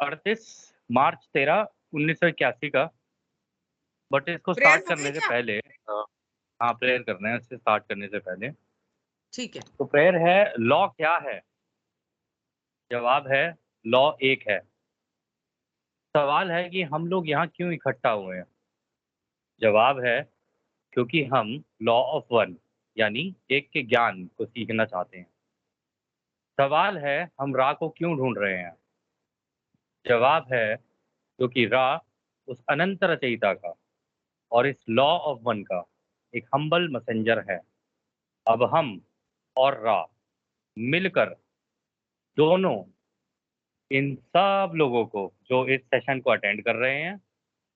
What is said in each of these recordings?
31 मार्च 13, 1981 का। बट इसको prayer start हो गई करने से क्या? पहले हाँ, प्रेयर करना है उससे स्टार्ट करने से पहले। ठीक है। तो प्रेयर है, लॉ क्या है? जवाब है, लॉ एक है। सवाल है कि हम लोग यहाँ क्यों इकट्ठा हुए हैं? जवाब है, क्योंकि हम लॉ ऑफ वन यानी एक के ज्ञान को सीखना चाहते हैं। सवाल है, हम रा को क्यों ढूंढ रहे हैं? जवाब है, क्योंकि रा उस अनंत रचयिता का और इस लॉ ऑफ वन का एक हम्बल मैसेंजर है। अब हम और रा मिलकर दोनों इन सब लोगों को जो इस सेशन को अटेंड कर रहे हैं,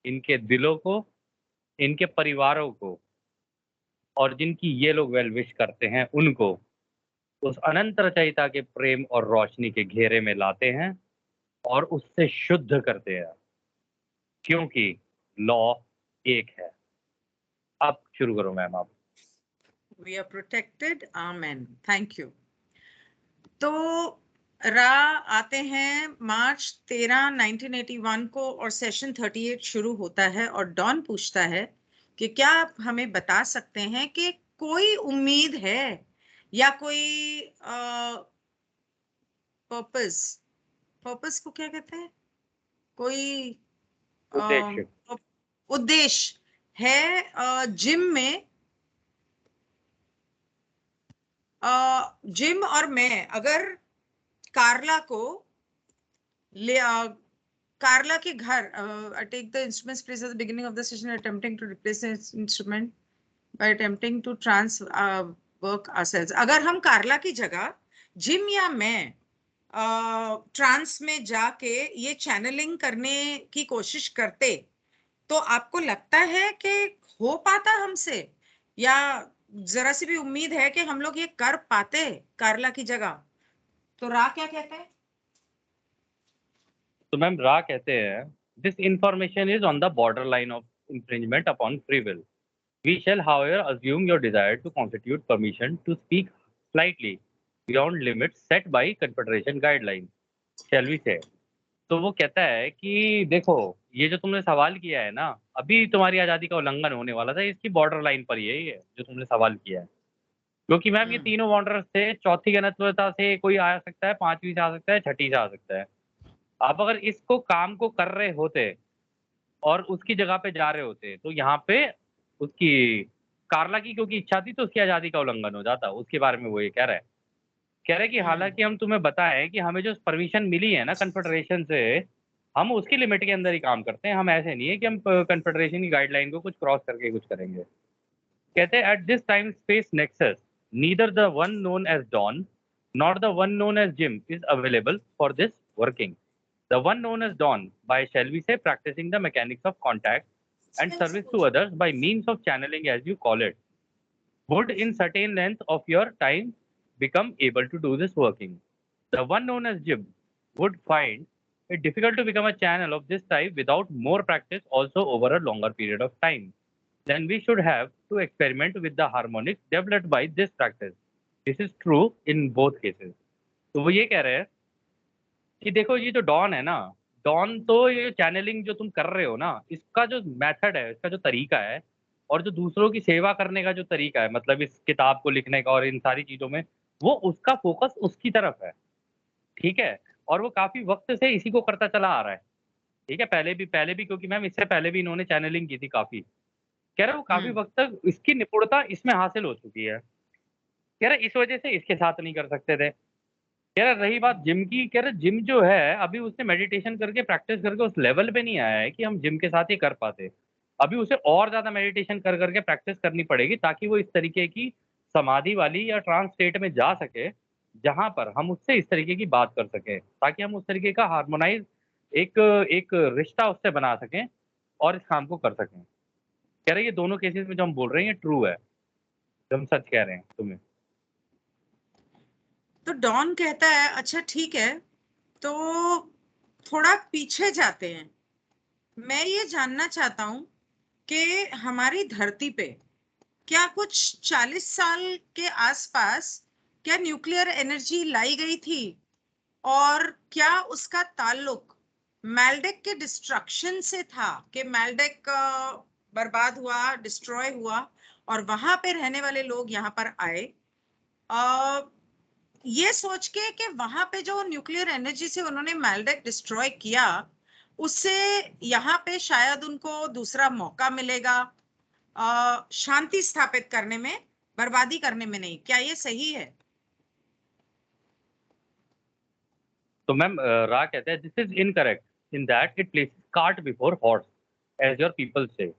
इनके दिलों को, इनके परिवारों को और जिनकी ये लोग वेल विश करते हैं उनको उस अनंत रचयिता के प्रेम और रोशनी के घेरे में लाते हैं और उससे शुद्ध करते हैं, क्योंकि लॉ एक है। अब शुरू करो मैम आप। We are protected. Amen. Thank you. तो रा आते हैं मार्च 13, 1981 को और सेशन 38 शुरू होता है और डॉन पूछता है कि क्या आप हमें बता सकते हैं कि कोई उम्मीद है या कोई पर्पस, पर्पस को क्या कहते हैं, कोई उद्देश्य। उद्देश्य है जिम में। जिम और मैं अगर कार्ला को ले कार्ला के घर take the instruments place at the beginning of the session attempting to replace the instrument by attempting to trance work ourselves. अगर हम कार्ला की जगह जिम या मैं ट्रांस में जाके ये चैनलिंग करने की कोशिश करते तो आपको लगता है कि हो पाता हमसे, या जरा सी भी उम्मीद है कि हम लोग ये कर पाते कार्ला की जगह? तो रा क्या कहता है? तो मैम रा कहते हैं, this information is on the border line of infringement upon free will. We shall however assume your desire to constitute permission to speak slightly beyond limits set by confederation guidelines, shall we say? तो वो कहता है कि देखो, ये जो तुमने सवाल किया है ना, अभी तुम्हारी आज़ादी का उल्लंघन होने वाला था, इसकी बॉर्डर लाइन पर ही है ये जो तुमने सवाल किया है। क्योंकि मैम ये तीनों बॉर्डर से चौथी गणतंत्रता से कोई आ सकता है, पांचवीं से आ सकता है, छठी से आ सकता है। आप अगर इसको काम को कर रहे होते और उसकी जगह पे जा रहे होते तो यहाँ पे उसकी कार्ला की क्योंकि इच्छा थी तो उसकी आज़ादी का उल्लंघन हो जाता। उसके बारे में वो ये कह रहा है, कि हालांकि हम तुम्हें बताएं कि हमें जो परमिशन मिली है ना कन्फेडरेशन से, हम उसकी लिमिट के अंदर ही काम करते हैं। हम ऐसे नहीं है कि हम कन्फेडरेशन की गाइडलाइन को कुछ क्रॉस करके कुछ करेंगे। कहते हैं at this time space nexus neither the one known as Don not the one known as Jim is available for this working. The one known as Dawn, by shall we say practicing the mechanics of contact and service to others by means of channeling as you call it, would in certain length of your time become able to do this working. The one known as Jib would find it difficult to become a channel of this type without more practice also over a longer period of time. Then we should have to experiment with the harmonics developed by this practice. This is true in both cases. तो वो ये कह रहे हैं कि देखो ये जो डॉन है ना, डॉन तो ये चैनलिंग जो तुम कर रहे हो ना, इसका जो मेथड है, इसका जो तरीका है और जो दूसरों की सेवा करने का जो तरीका है, मतलब इस किताब को लिखने का और इन सारी चीज़ों में, वो उसका फोकस उसकी तरफ है। ठीक है? और वो काफ़ी वक़्त से इसी को करता चला आ रहा है। ठीक है? पहले भी क्योंकि मैम इससे पहले भी इन्होंने चैनलिंग की थी काफ़ी। कह रहा है वो काफ़ी वक़्त तक इसकी निपुणता इसमें हासिल हो चुकी है। कह रहा है इस वज़ह से इसके साथ नहीं कर सकते थे। कह रहा रही बात जिम की, कह रहा जिम जो है अभी उसने मेडिटेशन करके प्रैक्टिस करके उस लेवल पे नहीं आया है कि हम जिम के साथ ही कर पाते। अभी उसे और ज़्यादा मेडिटेशन कर करके प्रैक्टिस करनी पड़ेगी ताकि वो इस तरीके की समाधि वाली या ट्रांस स्टेट में जा सके, जहाँ पर हम उससे इस तरीके की बात कर सकें, ताकि हम उस तरीके का हार्मोनाइज़ एक एक रिश्ता उससे बना सकें और इस काम को कर सकें। कह रहे ये दोनों केसेज़ में जो हम बोल रहे हैं ये ट्रू है, जो हम सच कह रहे हैं तुम्हें। तो डॉन कहता है अच्छा ठीक है, तो थोड़ा पीछे जाते हैं। मैं ये जानना चाहता हूं कि हमारी धरती पे क्या कुछ 40 साल के आसपास क्या न्यूक्लियर एनर्जी लाई गई थी, और क्या उसका ताल्लुक मैल्डेक के डिस्ट्रक्शन से था कि मैल्डेक बर्बाद हुआ, डिस्ट्रॉय हुआ, और वहां पे रहने वाले लोग यहाँ पर आए ये सोच के कि वहां पे जो न्यूक्लियर एनर्जी से उन्होंने मैल्डेक डिस्ट्रॉय किया, उससे यहाँ पे शायद उनको दूसरा मौका मिलेगा शांति स्थापित करने में, बर्बादी करने में नहीं। क्या ये सही है? तो मैम रा कहते हैं this is incorrect in that it places cart before horse as your people say.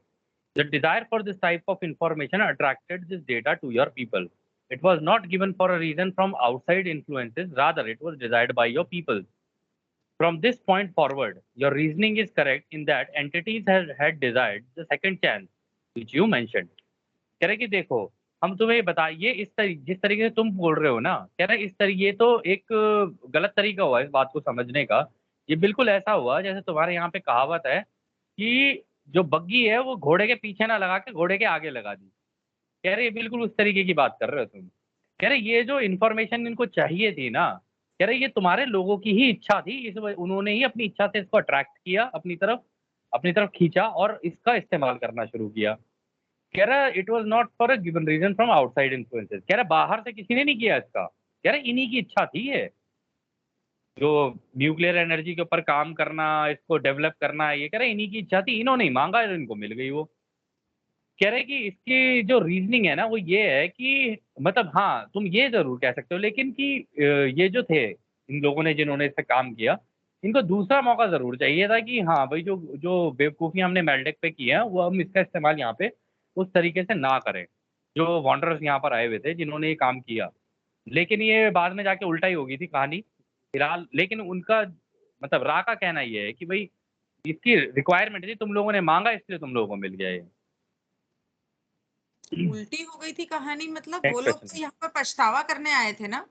The desire for this type of information attracted this data to your people. It was not given for a reason from outside influences, rather, it was desired by your people. From this point forward, your reasoning is correct in that entities had desired the second chance, which you mentioned. कह रहे कि देखो, हम तुम्हें ये बता, ये जिस तरीके से तुम बोल रहे हो ना, कह रहे इस तरीके, ये तो एक गलत तरीका हुआ इस बात को समझने का. ये बिल्कुल ऐसा हुआ जैसे तुम्हारे यहाँ पे कहावत है कि जो बग्गी है वो घोड़े के पीछे ना लगा के घोड़े के आगे लगा दी. कह रहे ये बिल्कुल उस तरीके की बात कर रहे हो तुम. कह रहे ये जो इन्फॉर्मेशन इनको चाहिए थी ना, कह रहे ये तुम्हारे लोगों की ही इच्छा थी, उन्होंने ही अपनी इच्छा से इसको अट्रैक्ट किया, अपनी तरफ खींचा और इसका इस्तेमाल करना शुरू किया. कह रहा it was not for a given reason from outside influences. कह रहा बाहर से किसी ने नहीं किया इसका. कह रहा इन्हीं की इच्छा थी ये, जो न्यूक्लियर एनर्जी के ऊपर काम करना, इसको डेवलप करना, ये कह रहे इन्हीं की इच्छा थी, इन्होंने ही मांगा, इनको मिल गई वो. कह रहे कि इसकी जो रीजनिंग है ना वो ये है कि मतलब हाँ तुम ये जरूर कह सकते हो, लेकिन कि ये जो थे इन लोगों ने जिन्होंने इस पे काम किया, इनको दूसरा मौका जरूर चाहिए था कि हाँ भाई जो जो बेवकूफ़ी हमने मेल्टेक पे की है वो हम इसका इस्तेमाल यहाँ पे उस तरीके से ना करें, जो वॉन्डरर्स यहाँ पर आए हुए थे जिन्होंने ये काम किया. लेकिन ये बाद में जाके उल्टा ही हो गई थी कहानी फिलहाल. लेकिन उनका मतलब रा का कहना ये है कि भाई इसकी रिक्वायरमेंट थी, तुम लोगों ने मांगा इसलिए तुम लोगों को मिल गया ये. उल्टी हो गई थी कहानी मतलब? वो नेक्स्ट लोग क्वेश्चन. तो यहाँ पर पछतावा करने आए थे ना?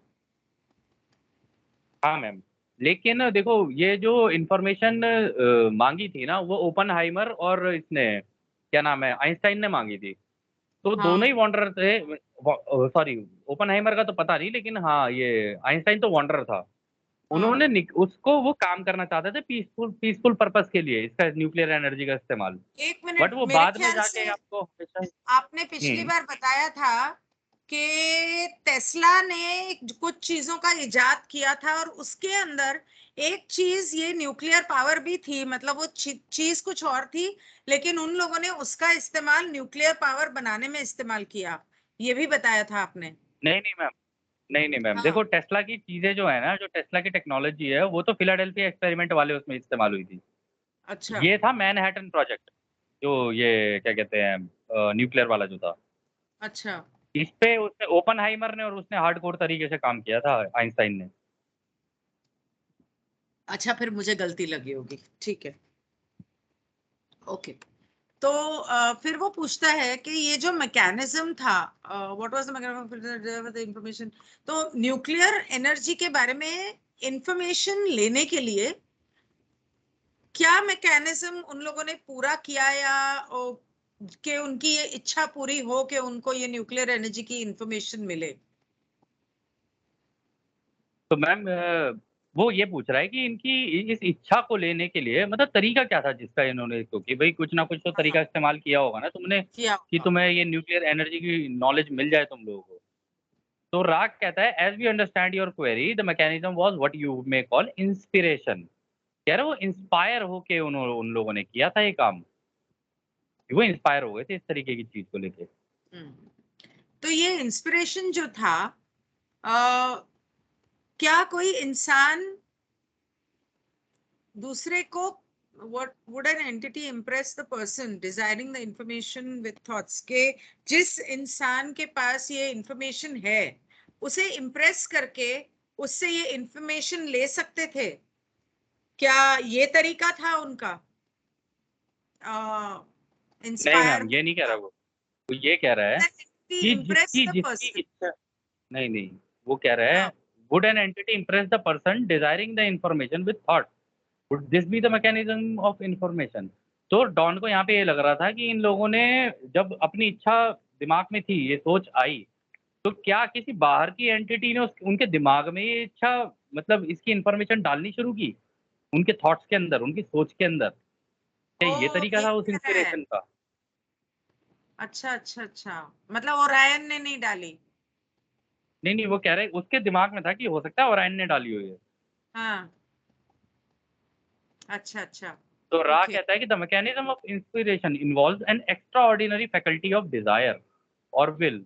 हाँ मैम, लेकिन देखो ये जो इन्फॉर्मेशन मांगी थी ना वो ओपनहाइमर और इसने क्या नाम है आइंस्टाइन ने मांगी थी. तो हाँ दोनों ही वॉन्डर थे. सॉरी, ओपनहाइमर का तो पता नहीं, लेकिन हाँ ये आइंस्टाइन तो वॉन्डर था. हाँ, उन्होंने उसको वो काम करना चाहते थे पीसफुल पीसफुल पर्पस के लिए, इसका न्यूक्लियर एनर्जी का इस्तेमाल. एक बट मिनट, वो मेरे बाद में ख्याल जाके से आपको हमेशा. आपने पिछली बार बताया था कि टेस्ला ने कुछ चीजों का इजाद किया था और उसके अंदर एक चीज ये न्यूक्लियर पावर भी थी, मतलब वो चीज कुछ और थी, लेकिन उन लोगों ने उसका इस्तेमाल न्यूक्लियर पावर बनाने में इस्तेमाल किया, ये भी बताया था आपने। नहीं नहीं मैम, नहीं नहीं मैम, हाँ, देखो टेस्ला की चीजें जो है ना, जो टेस्ला की टेक्नोलॉजी है वो तो फिलाडेल्फिया एक्सपेरिमेंट वाले उसमें इस्तेमाल हुई थी. अच्छा ये था मैनहट्टन प्रोजेक्ट, जो ये क्या कहते हैं न्यूक्लियर वाला जो था. अच्छा इस पे उसने ओपनहाइमर ने और उसने हार्डकोर तरीके से काम किया था आइंस्टाइन ने. अच्छा, फिर मुझे गलती लगी होगी, ठीक है, ओके। तो फिर वो पूछता है कि ये जो मैकेनिज्म था, what was the mechanism information, तो न्यूक्लियर एनर्जी के बारे में इंफॉर्मेशन लेने के लिए क्या मैकेनिज्म उन लोगों ने पूरा किया, या कि उनकी ये इच्छा पूरी हो कि उनको ये न्यूक्लियर एनर्जी की इंफॉर्मेशन मिले? तो मैम वो ये पूछ रहा है कि इनकी इस इच्छा को लेने के लिए मतलब तरीका क्या था जिसका इन्होंने, तो कि भाई कुछ ना कुछ तो हाँ, तरीका इस्तेमाल किया होगा ना तुमने किया कि होगा। तुम्हें ये न्यूक्लियर एनर्जी की नॉलेज मिल जाए तुम लोगों को. तो राग कहता है as we understand your query the mechanism was what you may call inspiration. कह रहे वो इंस्पायर होके उन लोगों ने किया था ये काम. वो इंस्पायर हो गए थे इस तरीके की चीज को लेके. हम्म। तो ये इंस्पिरेशन जो था, अ, क्या कोई इंसान दूसरे को, what would an entity impress the person desiring the information with thoughts, के जिस इंसान के पास ये इंफॉर्मेशन है उसे इम्प्रेस करके उससे ये इंफॉर्मेशन ले सकते थे? क्या ये तरीका था उनका नहीं इंस्पायर मैम, ये नहीं कह रहा वो ये कह रहा है कि इम्प्रेस जिसकी द जिसकी पर्सन? इच्छा. नहीं नहीं, वो कह रहा है would an entity impress the person desiring the information with thought, would this be the mechanism of information. तो डॉन को यहाँ पे ये लग रहा था कि इन लोगों ने जब अपनी इच्छा दिमाग में थी, ये सोच आई, तो क्या किसी बाहर की एंटिटी ने उनके दिमाग में ये इच्छा मतलब इसकी इंफॉर्मेशन डालनी शुरू की. उनके थॉट्स के अंदर, उनकी सोच के अंदर। क्या ये ओ तरीका ये था उस कह रहा है। इंस्पिरेशन का? अच्छा अच्छा अच्छा, मतलब ओरायन ने नहीं डाली। नहीं, नहीं, वो कह रहे उसके दिमाग में था कि हो सकता है ओरायन ने डाली हुई है। हाँ, अच्छा अच्छा। तो रा ओके। कहता है कि the mechanism of inspiration involves N extraordinary faculty of desire और will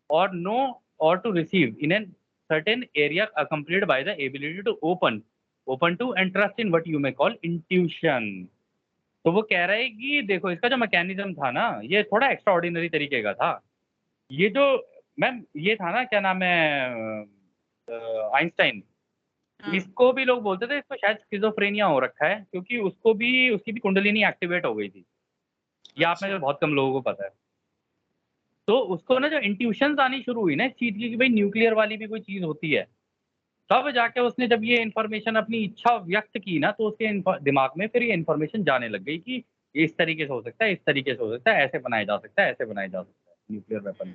or know or to receive in a certain area accompanied by the ability to open to and trust in what you may call intuition। तो वो कह रहा है कि देखो इसका जो मैकेनिज्म था ना ये थोड़ा एक्स्ट्रा ऑर्डिनरी तरीके का था। ये जो मैम ये था ना क्या नाम है आइंस्टाइन। हाँ, इसको भी लोग बोलते थे इसको शायद स्किज़ोफ्रेनिया हो रखा है क्योंकि उसको भी उसकी भी कुंडलिनी एक्टिवेट हो गई थी। ये आप में से अच्छा। बहुत कम लोगों को पता है। तो उसको ना जो इंट्यूशंस आनी शुरू हुई ना इस चीज़ की कि भाई न्यूक्लियर वाली भी कोई चीज़ होती है, तब जाके उसने जब ये इन्फॉर्मेशन अपनी इच्छा व्यक्त की ना तो उसके दिमाग में फिर ये इन्फॉर्मेशन जाने लग गई कि ये इस तरीके से हो सकता है, इस तरीके से हो सकता है, ऐसे बनाया जा सकता है, ऐसे बनाया जा सकता है न्यूक्लियर वेपन।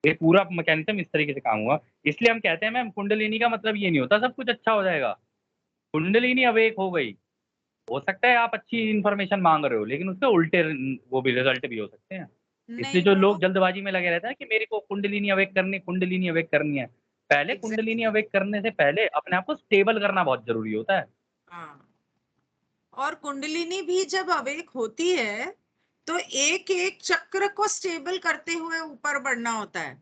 ये पूरा मैकेनिज्म इस तरीके से काम हुआ। इसलिए हम कहते हैं मैम कुंडलिनी का मतलब ये नहीं होता सब कुछ अच्छा हो जाएगा। कुंडलिनी अवेक हो गई, हो सकता है आप अच्छी इन्फॉर्मेशन माँग रहे हो लेकिन उसके उल्टे वो भी रिजल्ट भी हो सकते हैं। इसलिए नहीं जो वो लोग जल्दबाजी में लगे रहते हैं कि मेरे को कुंडलिनी अवेक करनी है। पहले कुंडलिनी एग्जैक्टली। अवेक करने से पहले अपने आप को स्टेबल करना बहुत ज़रूरी होता है। हाँ, और कुंडलिनी भी जब अवेक होती है तो एक एक चक्र को स्टेबल करते हुए ऊपर बढ़ना होता है।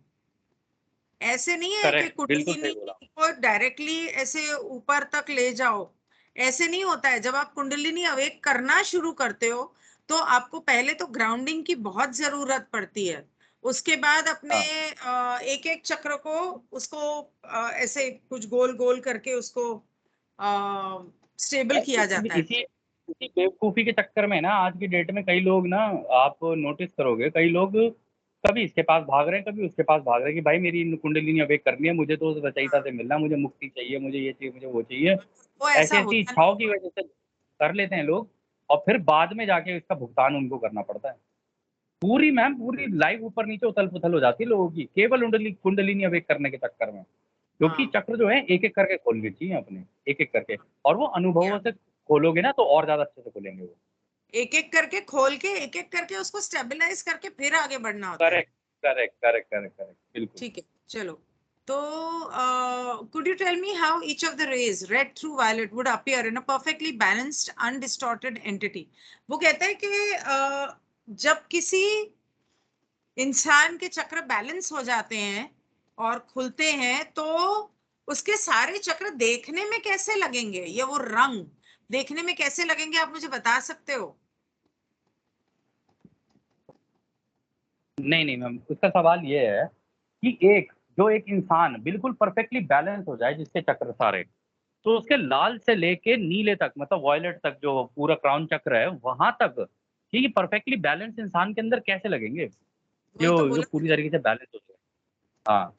ऐसे नहीं है कि करेक्ट, बिल्कुल कुंडलिनी सही बोला। को डायरेक्टली ऐसे ऊपर तक ले जाओ। ऐसे नहीं होता है। जब आप कुंडलिनी अवेक करना शुरू करते हो तो आपको पहले तो ग्राउंडिंग की बहुत जरूरत पड़ती है। उसके बाद अपने हाँ, एक एक चक्र को उसको ऐसे कुछ गोल गोल करके उसको स्टेबल और किया जाता है। इसी इसी बेवकूफ़ी के चक्कर में ना आज की डेट में कई लोग ना आप नोटिस करोगे कई लोग कभी इसके पास भाग रहे हैं, कभी उसके पास भाग रहे हैं कि भाई मेरी कुंडलिनी अवेक करनी है, मुझे तो उस रचयिता हाँ, से मिलना है, मुझे मुक्ति चाहिए, मुझे ये चाहिए, मुझे वो चाहिए। वो ऐसा ऐसी-ऐसी होता नहीं। इच्छाओं की वजह से कर लेते हैं लोग और फिर बाद में जाके इसका भुगतान उनको करना पड़ता है। पूरी मैम पूरी लाइफ़ ऊपर-नीचे उथल-पुथल हो जाती है लोगों की, केवल कुंडलिनी अवेक करने के चक्कर में। क्योंकि हाँ, चक्र जो है एक-एक करके खोलने चाहिए अपने, एक-एक करके और वो या अनुभवों से खोलोगे ना तो और ज़्यादा अच्छे से खुलेंगे वो। एक एक करके खोल के एक एक करके उसको स्टेबलाइज करके फिर आगे बढ़ना होता है। Correct, correct, correct, correct, correct, बिल्कुल। ठीक है, चलो। तो could you tell me how each of the rays red through violet would appear in a perfectly balanced undistorted entity? वो कहता है कि जब किसी इंसान के चक्र बैलेंस हो जाते हैं और खुलते हैं तो उसके सारे चक्र देखने में कैसे लगेंगे, ये वो रंग देखने में कैसे लगेंगे, आप मुझे बता सकते हो? नहीं, नहीं मैम, उसका सवाल ये है कि एक इंसान बिल्कुल परफेक्टली बैलेंस हो जाए जिसके चक्र सारे, तो उसके लाल से लेके नीले तक मतलब वॉयलेट तक जो पूरा क्राउन चक्र है, वहाँ तक कि ये परफेक्टली बैलेंस इंसान के अंदर कैसे लगेंगे? वही तो जो जो बोला पूरी मैंने। तरीके से बैलेंस हो जाए। हाँ,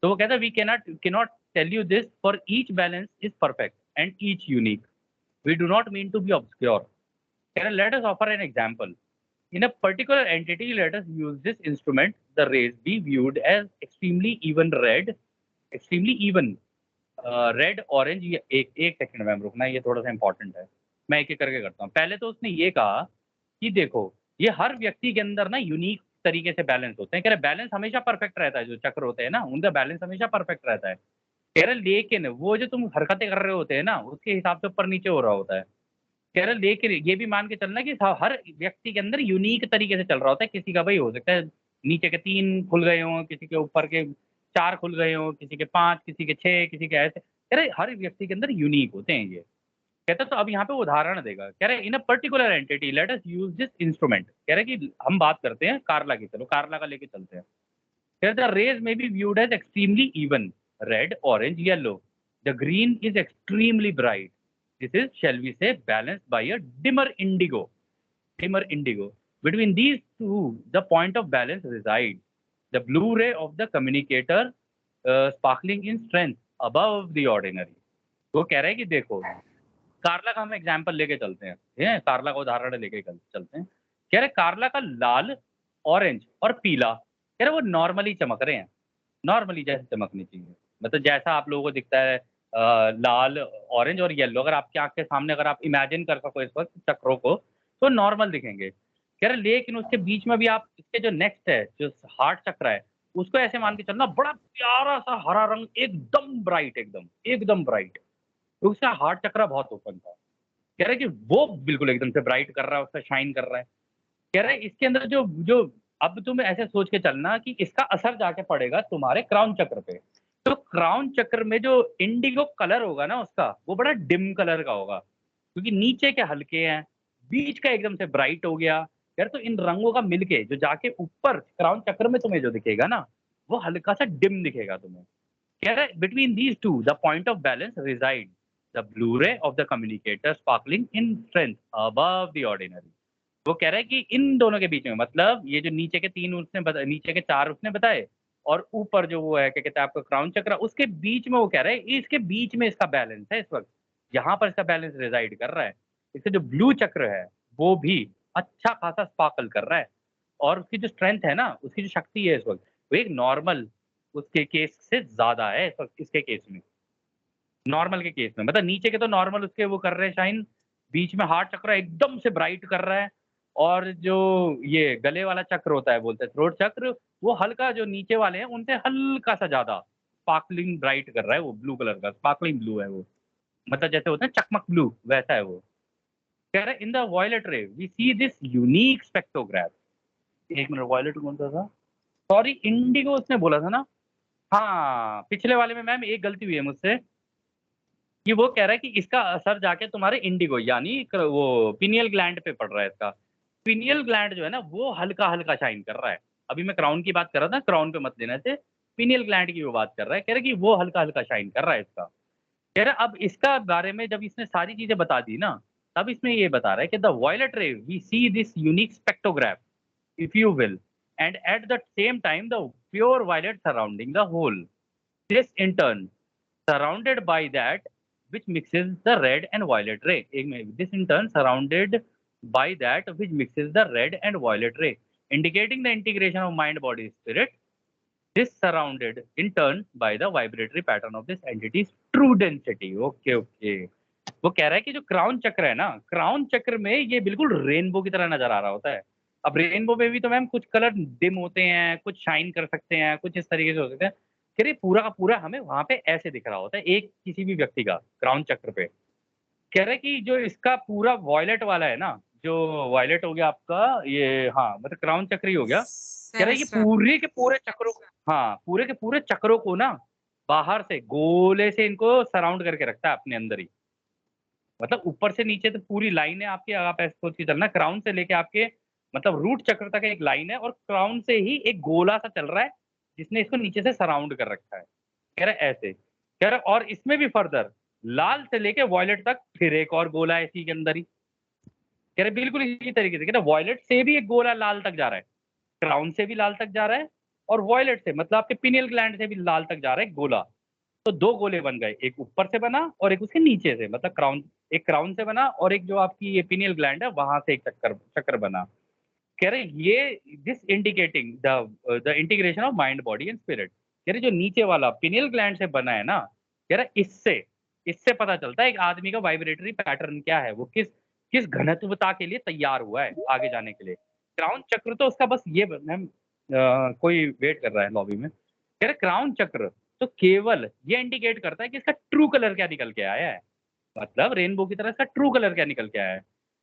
तो वो कहता है we cannot tell you this for each balance is perfect and each unique. We do not mean to be obscure. Can let us offer an example. In a particular entity, let us use this instrument. The rays be viewed as extremely even, red orange ये एक second ma'am रुकना ये थोड़ा सा important है। मैं एक एक करके करता हूँ। पहले तो उसने ये कहा कि देखो ये हर व्यक्ति के अंदर ना यूनिक तरीके से बैलेंस होते हैं। कह रहे बैलेंस हमेशा परफेक्ट रहता है, जो चक्र होते हैं ना उनका बैलेंस हमेशा परफेक्ट रहता है। कह रहे लेकिन वो जो तुम हरकतें कर रहे होते हैं ना उसके हिसाब से ऊपर नीचे हो रहा होता है। कह रहा लेकिन ये भी मान के चलना कि हर व्यक्ति के अंदर यूनिक तरीके से चल रहा होता है। किसी का भाई हो सकता है नीचे के 3 खुल गए हों, किसी के ऊपर के 4 खुल गए हों, किसी के 5, किसी के 6, किसी के ऐसे। कह रहे हर व्यक्ति के अंदर यूनिक होते हैं ये। कहता तो अब यहाँ पे उदाहरण देगा। कह रहे in a particular entity let us use this instrument. कह रहे कि हम बात करते हैं कार्ला की, चलो कार्ला का लेके चलते हैं। कह रहे the rays may be viewed as extremely even, red, orange, yellow. The green is extremely bright. This is, shall we say, balanced by a dimmer indigo. Dimmer indigo. Between these two, the point of balance resides. The blue ray of the communicator, sparkling in strength above the ordinary. वो कह रहा है कि देखो कार्ला का हम example लेके चलते हैं, ठीक है? कार्ला का उदाहरण लेके चलते हैं। कह रहे कार्ला का लाल, ऑरेंज और पीला कह रहे वो नॉर्मली चमक रहे हैं, नॉर्मली जैसे चमकनी चाहिए। मतलब जैसा आप लोगों को दिखता है लाल, ऑरेंज और येलो, अगर आपकी आंख के सामने अगर आप इमेजिन कर सको इस वक्त चक्रों को, तो नॉर्मल दिखेंगे। कह रहे लेकिन उसके बीच में भी आप इसके जो नेक्स्ट है, जो हार्ट चक्र है, उसको ऐसे मान के चलना, बड़ा प्यारा सा हरा रंग, एकदम ब्राइट, एकदम ब्राइट। तो उसका हार्ट चक्र बहुत ओपन था। कह रहे कि वो बिल्कुल एकदम से ब्राइट कर रहा है, उसका शाइन कर रहा है। कह रहा है इसके अंदर जो जो अब तुम ऐसे सोच के चलना कि इसका असर जाके पड़ेगा तुम्हारे क्राउन चक्र पे। तो क्राउन चक्र में जो इंडिगो कलर होगा ना उसका, वो बड़ा डिम कलर का होगा, क्योंकि नीचे के हल्के हैं, बीच का एकदम से ब्राइट हो गया। यार तो इन रंगों का मिलके जो जाके ऊपर क्राउन चक्र में तुम्हें जो दिखेगा ना, वो हल्का सा डिम दिखेगा तुम्हें। कह रहा है between these two the point of balance resides the blue ray of the communicator sparkling in strength above the ordinary. वो कह रहा है कि इन दोनों के बीच में, मतलब ये जो नीचे के 3 उसने नीचे के 4 उसने बताए, और ऊपर जो वो है क्या कहते हैं आपका क्राउन चक्र, उसके बीच में वो कह रहा है इसके बीच में इसका बैलेंस है इस वक्त, यहाँ पर इसका बैलेंस रिजाइड कर रहा है। इससे जो ब्लू चक्र है वो भी अच्छा खासा स्पार्कल कर रहा है, और उसकी जो स्ट्रेंथ है ना, उसकी जो शक्ति है इस वक्त, वो एक नॉर्मल उसके केस से ज्यादा है इस वक्त इसके केस में, नॉर्मल के केस में। मतलब नीचे के तो नॉर्मल उसके वो कर रहे हैं शाइन, बीच में हार्ट चक्र एकदम से ब्राइट कर रहा है, और जो ये गले वाला चक्र होता है, बोलते हैं थ्रोट चक्र, वो हल्का जो नीचे वाले हैं उनसे हल्का सा ज्यादा स्पार्कलिंग ब्राइट कर रहा है, वो ब्लू कलर का स्पार्कलिंग ब्लू है वो, मतलब जैसे होता है चकमक ब्लू, वैसा है वो। कह रहा है in the violet ray we see this unique spectrograph. एक मिनट, वॉयलेट कौन सा था? सॉरी, इंडिगो उसने बोला था ना। हाँ, पिछले वाले में मैम एक गलती हुई है मुझसे, कि वो कह रहा है कि इसका असर जाके तुम्हारे इंडिगो यानी वो पिनियल ग्लैंड पे पड़ रहा है इसका। पिनियल ग्लैंड जो है ना, वो हल्का हल्का शाइन कर रहा है। अभी मैं क्राउन की बात कर रहा था, क्राउन पे मत लेना से, पिनियल ग्लैंड की वो बात कर रहा है। कह रहा है कि वो हल्का हल्का शाइन कर रहा है इसका। कह रहा है अब इसका बारे में जब इसने सारी चीजें बता दी ना, तब इसमें ये बता रहा है कि the violet ray we see this unique spectrograph, if you will, and at the same time the pure violet surrounding the whole. This in turn surrounded by that which mixes the red and violet ray. This in turn surrounded by that which mixes the red and violet ray, indicating the integration of mind, body, spirit. This surrounded in turn by the vibratory pattern of this entity's true density. Okay, okay. वो कह रहा है कि जो crown चक्र है ना, crown चक्र में ये बिल्कुल रेनबो की तरह नजर आ रहा होता है। अब रेनबो में भी तो मैम कुछ कलर डिम होते हैं, कुछ शाइन कर सकते हैं, कुछ इस तरीके से हो सकते हैं। कह रही पूरा का पूरा हमें वहां पे ऐसे दिख रहा होता है एक किसी भी व्यक्ति का क्राउन चक्र पे। कह रहे कि जो इसका पूरा वॉयलेट वाला है ना, जो वॉयलेट हो गया आपका ये, हाँ मतलब क्राउन चक्र ही हो गया। कह रहे ये सहस्त्र। पूरे के पूरे चक्रों को, हाँ पूरे के पूरे चक्रों को ना बाहर से गोले से इनको सराउंड करके रखता है अपने अंदर ही। मतलब ऊपर से नीचे तक पूरी लाइन है आपकी, आप ऐसे सोच के चलना, क्राउन से लेके आपके मतलब रूट चक्र तक एक लाइन है, और क्राउन से ही एक गोला सा चल रहा है जिसने इसको नीचे से सराउंड कर रखा है। कह रहा है ऐसे, कह रहा है और इसमें भी फर्दर लाल से लेके वॉयलेट तक फिर एक और गोला है इसी के अंदर ही। कह रहे बिल्कुल इसी तरीके से, कह रहे वॉयलेट से भी एक गोला लाल तक जा रहा है, क्राउन से भी लाल तक जा रहा है, और वॉयलेट से मतलब आपके पिनियल ग्लैंड से भी लाल तक जा रहा है गोला। तो 2 गोले बन गए, एक ऊपर से बना और एक उसके नीचे से, मतलब क्राउन, एक क्राउन से बना और एक जो आपकी ये पिनियल ग्लैंड है वहां से एक चक्कर चक्कर बना। कह रहे ये this indicating the integration of mind, body and spirit. कह रहे जो नीचे वाला पिनियल ग्लैंड से बना है ना, कह रहा इससे इससे पता चलता है एक आदमी का वाइब्रेटरी पैटर्न क्या है, वो किस किस घनत्वता के लिए तैयार हुआ है आगे जाने के लिए। क्राउन चक्र तो उसका बस ये मैम, कोई वेट कर रहा है लॉबी में। कह रहे क्राउन चक्र तो केवल ये इंडिकेट करता है कि इसका ट्रू कलर क्या निकल के आया है, मतलब रेनबो की तरह इसका ट्रू कलर क्या निकल के आया है।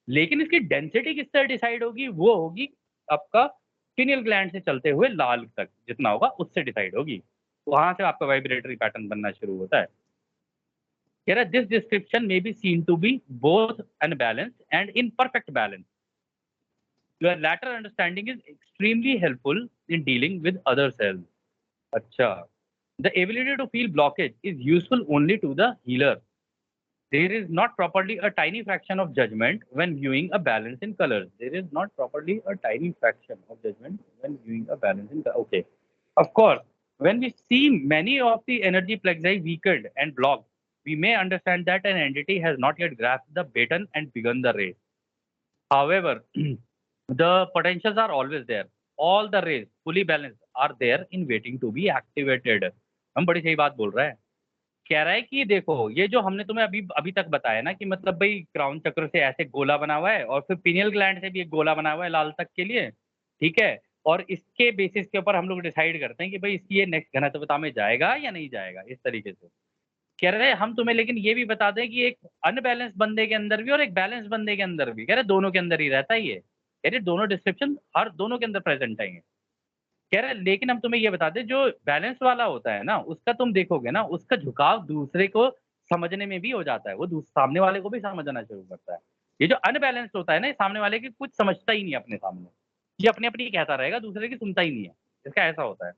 लेकिन इसकी डेंसिटी किससे डिसाइड होगी, वो होगी आपका पिनियल ग्लैंड से चलते हुए लाल तक जितना होगा उससे डिसाइड होगी, वहां से आपका वाइब्रेटरी पैटर्न बनना शुरू होता है। कह रहा this description may be seen to be both unbalanced and in perfect balance. Your latter understanding is extremely helpful in dealing with other selves. अच्छा, the ability to feel blockage is useful only to the healer. There is not properly a tiny fraction of judgment when viewing a balance in colors. There is not properly a tiny fraction of judgment when viewing a balance in colors. Okay. Of course, when we see many of the energy plexi weakened and blocked, we may understand that an entity has not yet grasped the baton and begun the race. However, the potentials are always there. All the rays fully balanced are there in waiting to be activated. हम बड़ी सही बात बोल रहे हैं। कह रहा है कि देखो ये जो हमने तुम्हें अभी अभी तक बताया ना कि मतलब भाई क्राउन चक्र से ऐसे गोला बना हुआ है और फिर पिनियल ग्लैंड से भी एक गोला बना हुआ है लाल तक के लिए, ठीक है। और इसके बेसिस के ऊपर हम लोग डिसाइड करते हैं कि भाई इसकी ये नेक्स्ट घनत्वता में जाएगा या नहीं जाएगा, इस तरीके से। कह रहे हैं हम तुम्हें लेकिन ये भी बता दें कि एक अनबैलेंस बंदे के अंदर भी और एक बैलेंस बंदे के अंदर भी, कह रहे दोनों के अंदर ही रहता है ये, कह रहे दोनों डिस्क्रिप्शन हर दोनों के अंदर प्रेजेंट है ये। कह रहे लेकिन हम तुम्हें ये बता दें जो बैलेंस वाला होता है ना उसका तुम देखोगे ना उसका झुकाव दूसरे को समझने में भी हो जाता है, वो सामने वाले को भी समझना शुरू करता है। ये जो अनबैलेंस्ड होता है ना ये सामने वाले की कुछ समझता ही नहीं अपने सामने, ये अपनी अपनी कहता रहेगा दूसरे की सुनता ही नहीं है, इसका ऐसा होता है।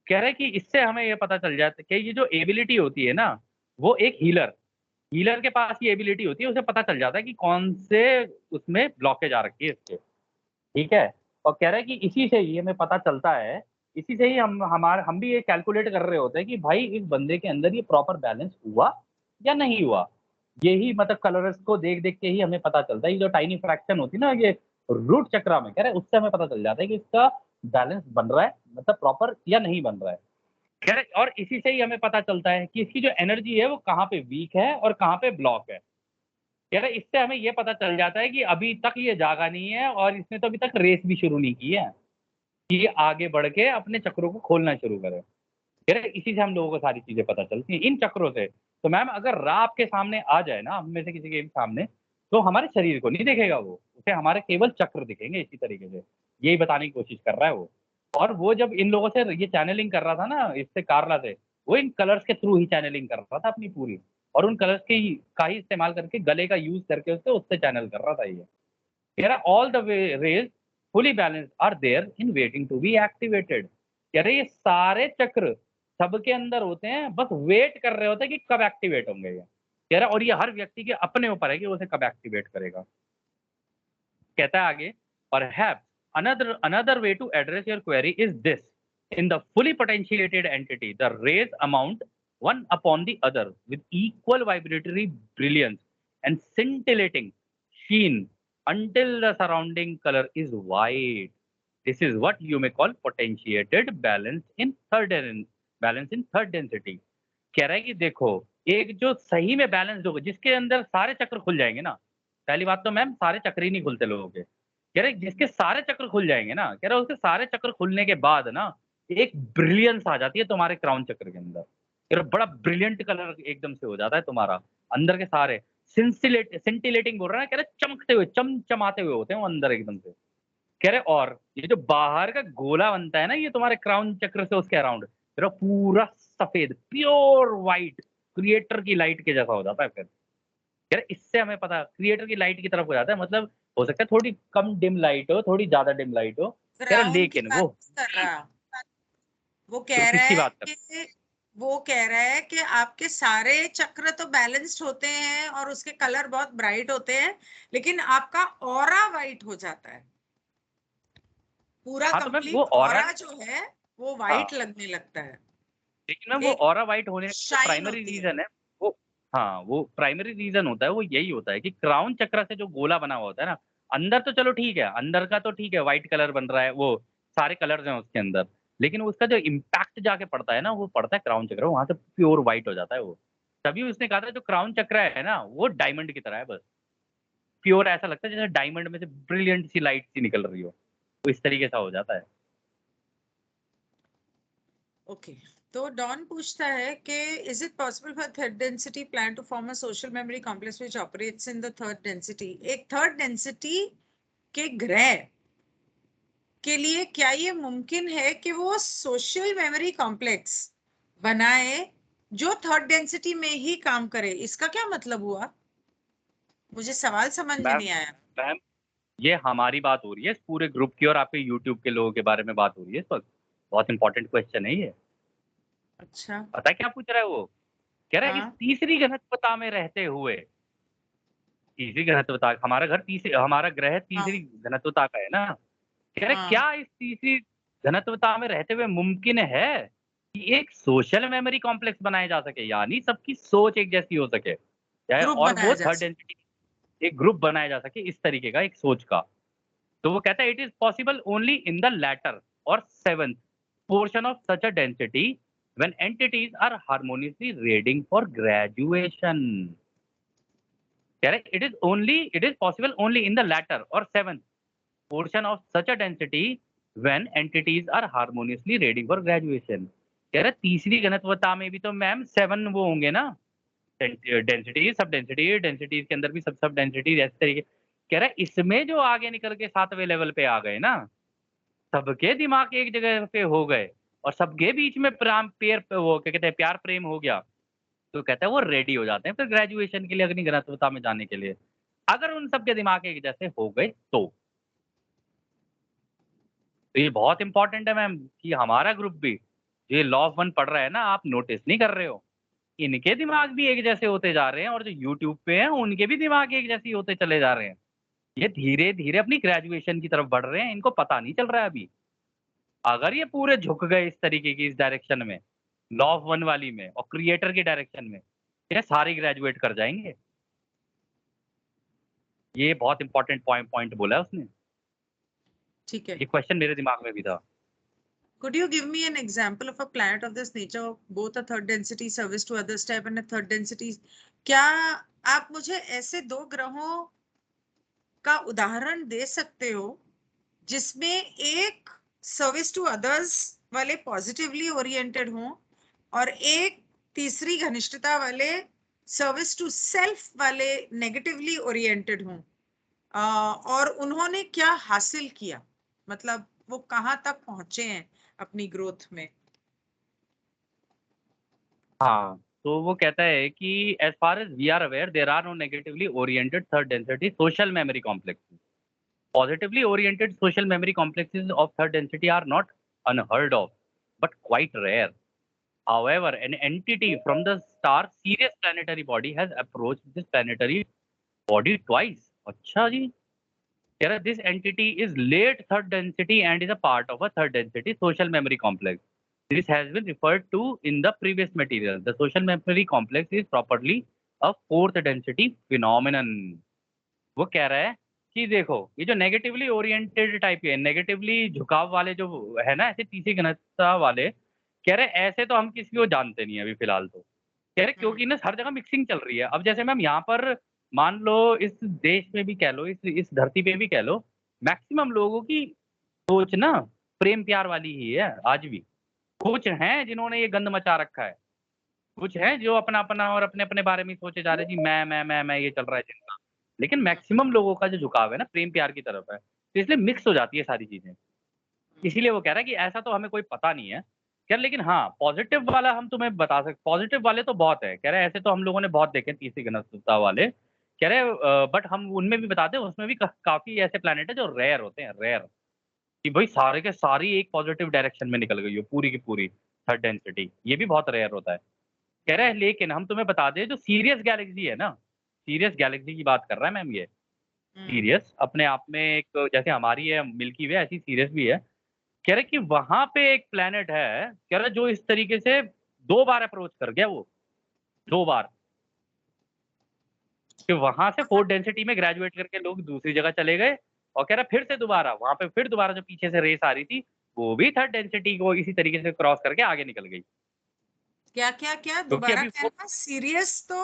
कह रहे कि इससे हमें ये पता चल जाता है कि ये जो एबिलिटी होती है ना वो एक हीलर हीलर के पास ये एबिलिटी होती है, उसे पता चल जाता है कि कौन से उसमें ब्लॉकेज आ रखी है इसके, ठीक है। और कह रहा है कि इसी से ही हमें पता चलता है, इसी से ही हम भी ये कैलकुलेट कर रहे होते हैं कि भाई इस बंदे के अंदर ये प्रॉपर बैलेंस हुआ या नहीं हुआ। यही मतलब कलर्स को देख देख के ही हमें पता चलता है, ये जो टाइनी फ्रैक्शन होती है ना ये रूट चक्रा में, कह रहे हैं उससे हमें पता चल जाता है कि इसका बैलेंस बन रहा है मतलब प्रॉपर या नहीं बन रहा है। कह रहे और इसी से ही हमें पता चलता है कि इसकी जो एनर्जी है वो कहाँ पे वीक है और कहाँ पे ब्लॉक है। कह रहे इससे हमें ये पता चल जाता है कि अभी तक ये जागा नहीं है और इसने तो अभी तक रेस भी शुरू नहीं की है कि ये आगे बढ़ के अपने चक्रों को खोलना शुरू करे। कह रहे इसी से हम लोगों को सारी चीजें पता चलती हैं इन चक्रों से। तो मैम अगर रा आपके सामने आ जाए ना हम में से किसी के भी सामने, तो हमारे शरीर को नहीं देखेगा वो, उसे हमारे केवल चक्र दिखेंगे इसी तरीके से, यही बताने की कोशिश कर रहा है वो। और वो जब इन लोगों से ये चैनलिंग कर रहा था ना इससे कारला से, वो इन कलर्स के थ्रू ही चैनलिंग कर रहा था अपनी पूरी, और उन कलर्स के का ही इस्तेमाल करके गले का यूज करके उससे चैनल कर रहा था ये। कह रहा all the way rays fully balanced are there in waiting to be activated. कह रहे ये सारे चक्र सबके अंदर होते हैं, बस वेट कर रहे होते हैं कि कब एक्टिवेट होंगे ये। कह रहा और ये हर व्यक्ति के अपने ऊपर है कि उसे कब एक्टिवेट करेगा। कहता है आगे, perhaps another way to address your query is this: in the fully potentiated entity the rays amount one upon the other with equal vibratory brilliance and scintillating sheen until the surrounding color is white. This is what you may call potentiated balance in third density. कह रहा है कि देखो एक जो सही में balance होगा जिसके अंदर सारे चक्र खुल जाएंगे ना, पहली बात तो मैम सारे चक्र ही नहीं खुलते लोगों के, कह रहे जिसके सारे चक्र खुल जाएंगे ना, कह रहे उसके सारे चक्र खुलने के बाद ना एक ब्रिलियंस आ जाती है तुम्हारे क्राउन चक्र के अंदर, कह रहे बड़ा ब्रिलियंट कलर एकदम से हो जाता है तुम्हारा अंदर के सारे सिंटिलेटिंग बोल रहा है, कह रहे चमकते हुए चमचमाते हुए होते हैं वो अंदर एकदम से। कह रहे और ये जो बाहर का गोला बनता है ना ये तुम्हारे क्राउन चक्र से उसके अराउंड तेरा पूरा सफेद प्योर व्हाइट क्रिएटर की लाइट के जैसा हो जाता है फिर। कह रहे इससे हमें पता क्रिएटर की लाइट की तरफ हो जाता है, मतलब हो सकता है थोड़ी कम डिम लाइट हो थोड़ी ज्यादा डिम लाइट हो, कह रहे क्राउन की लेकिन बात वो नहीं कर रहा, वो तो कह रहा किसकी है बात कर कि वो कह रहा है कि आपके सारे चक्र तो बैलेंस्ड होते हैं और उसके कलर बहुत ब्राइट होते हैं, लेकिन आपका ऑरा वाइट हो जाता है, पूरा हाँ तो मैम वो कंप्लीट ऑरा, ऑरा जो है वो वाइट हाँ लगने लगता है, लेकिन मैम वो एक ऑरा वाइट होने का जो शाइन प्राइमरी होती है। रीजन है वो, हाँ वो प्राइमरी रीजन होता है वो यही होता है कि क्राउन चक्र से जो गोला बना हुआ होता है ना, अंदर तो चलो ठीक है अंदर का तो ठीक है व्हाइट कलर बन रहा है वो सारे कलर्स हैं उसके अंदर, लेकिन उसका जो इम्पैक्ट जाके पड़ता है ना वो पड़ता है क्राउन चक्र, वहां से प्योर व्हाइट हो जाता है वो। तभी उसने कहा था जो क्राउन चक्र है ना वो डायमंड की तरह है, बस प्योर ऐसा लगता है जैसे डायमंड में से ब्रिलियंट सी लाइट सी निकल रही हो, तो इस तरीके से हो जाता है। ओके, तो डॉन पूछता है कि is it possible for third density plan to form a social memory complex which operates in the third density. एक थर्ड डेंसिटी के ग्रह के लिए क्या ये मुमकिन है कि वो सोशल मेमोरी कॉम्प्लेक्स बनाए जो थर्ड डेंसिटी में ही काम करे? इसका क्या मतलब हुआ? मुझे सवाल समझ में मैम नहीं आया। मैम ये हमारी बात हो रही है इस पूरे ग्रुप की और आपके यूट्यूब के लोगों के बारे में बात हो रही है इस वक्त, बहुत इंपॉर्टेंट क्वेश्चन है ये। अच्छा। पता है क्या पूछ रहा है वो, कह रहा है इस हाँ तीसरी घनत्वता में रहते हुए, तीसरी घनत्वता हमारा घर तीसरी हमारा ग्रह तीसरी हाँ घनत्वता का है ना, कह रहे हाँ, क्या इस तीसरी घनत्वता में रहते हुए मुमकिन है कि एक सोशल मेमोरी कॉम्प्लेक्स बनाया जा सके, यानी सबकी सोच एक जैसी हो सके, चाहे ग्रुप और बनाया वो जा थर्ड सकता। डेंसिटी एक ग्रुप बनाया जा सके इस तरीके का एक सोच का। तो वो कहता है it is possible only in the latter और seventh portion of such a density when entities are harmoniously raiding for graduation. Correct? It is possible only in the latter or seventh portion of such a density when entities are harmoniously raiding for graduation. कह रहा तीसरी घनत्वता में भी तो ma'am 7 वो होंगे ना, density, सब डेंसिटी, डेंसिटीज के अंदर भी सब डेंसिटी ऐसे तरीके। कह रहा है इसमें जो आगे निकल के 7वें लेवल पे आ गए ना, सबके दिमाग एक जगह पे हो गए और सबके बीच में प्राम पेयर वो क्या कहते हैं प्यार प्रेम हो गया, तो कहता है वो रेडी हो जाते हैं फिर ग्रेजुएशन के लिए अग्नि घनत्वता में जाने के लिए, अगर उन सबके दिमाग एक जैसे हो गए तो। तो ये बहुत इंपॉर्टेंट है मैम कि हमारा ग्रुप भी ये लॉ ऑफ वन पढ़ रहा है ना, आप नोटिस नहीं कर रहे हो, इनके दिमाग भी एक जैसे होते जा रहे हैं और जो यूट्यूब पे हैं उनके भी दिमाग एक जैसे ही होते चले जा रहे हैं। ये धीरे धीरे अपनी ग्रेजुएशन की तरफ बढ़ रहे हैं, इनको पता नहीं चल रहा है अभी। अगर ये पूरे झुक गए इस तरीके की इस डायरेक्शन में, लॉ ऑफ वन वाली में और क्रिएटर की डायरेक्शन में, ये सारे ग्रेजुएट कर जाएंगे। ये बहुत इंपॉर्टेंट पॉइंट बोला है उसने, ठीक है। ये क्वेश्चन मेरे दिमाग में भी था। Could you give me an example of a planet of this nature, both a third density service to others type and a third density? क्या आप मुझे ऐसे दो ग्रहों का उदाहरण दे सकते हो जिसमें एक सर्विस टू अदर्स वाले पॉजिटिवली ओरिएंटेड हों और एक तीसरी घनिष्ठता वाले सर्विस टू सेल्फ वाले नेगेटिवली ओरिएंटेड हों, और उन्होंने क्या हासिल किया, मतलब वो कहाँ तक पहुंचे हैं अपनी ग्रोथ में? हाँ, तो वो कहता है कि as far as we are aware there are no negatively oriented third density social memory complexes. Positively oriented social memory complexes of third density are not unheard of, but quite rare. However, an entity from the star Sirius planetary body has approached this planetary body twice. अच्छा जी, कह रहा this entity is late third density and is a part of a third density social memory complex. This has been referred to in the previous material. The social memory complex is properly a fourth density phenomenon. वो कह रहा है कि देखो ये जो negatively oriented type के negatively झुकाव वाले जो है ना ऐसे तीसरी घनत्व वाले, कह रहे ऐसे तो हम किसी को जानते नहीं है अभी फिलहाल तो। कह रहे क्योंकि ना हर जगह मिक्सिंग चल रही है। अब जैसे मैम यहाँ पर मान लो इस देश में भी कह लो, इस धरती पे भी कह लो, मैक्सिमम लोगों की सोच ना प्रेम प्यार वाली ही है आज भी। कुछ हैं जिन्होंने ये गंद मचा रखा है, कुछ हैं जो अपना-अपना और अपने-अपने बारे में ही सोचे जा रहे हैं जी मैं ये चल रहा है जिनका। लेकिन मैक्सिमम लोगों का जो झुकाव है ना प्रेम प्यार की तरफ है, तो इसलिए मिक्स हो जाती है सारी चीज़ें। इसीलिए वो कह रहा है कि ऐसा तो हमें कोई पता नहीं है। कह रहा लेकिन हाँ, पॉज़िटिव वाला हम तुम्हें बता पॉज़िटिव वाले तो बहुत है। कह रहा है ऐसे तो हम लोगों ने बहुत देखे हैं तीसरी घनत्वता वाले। कह रहे बट हम उनमें भी बताते हैं उसमें भी काफ़ी ऐसे प्लैनेट है जो रेयर होते हैं, रेयर। कि भाई सारे के सारी एक पॉज़िटिव डायरेक्शन में निकल गई हो पूरी की पूरी थर्ड डेंसिटी, ये भी बहुत रेयर होता है। कह रहा है लेकिन हम तुम्हें बता दें जो सीरियस गैलेक्सी है ना, सीरियस गैलेक्सी की बात कर रहा है मैम ये। सीरियस अपने आप में एक जैसे हमारी है मिल्की वे ऐसी सीरियस भी है। कह रहे कि वहाँ पे एक प्लैनेट है, कह रहा जो इस तरीके से 2 बार अप्रोच कर गया वो, 2 बार। कि वहाँ से 4th डेंसिटी में ग्रेजुएट करके लोग दूसरी जगह चले गए और कह रहा फिर से दोबारा वहाँ पे फिर दोबारा जो पीछे से रेस आ रही थी, वो भी 3rd डेंसिटी को इसी तरीके से क्रॉस करके आगे निकल गई। क्या क्योंकि दोबारा अभी वो कहना, सीरियस तो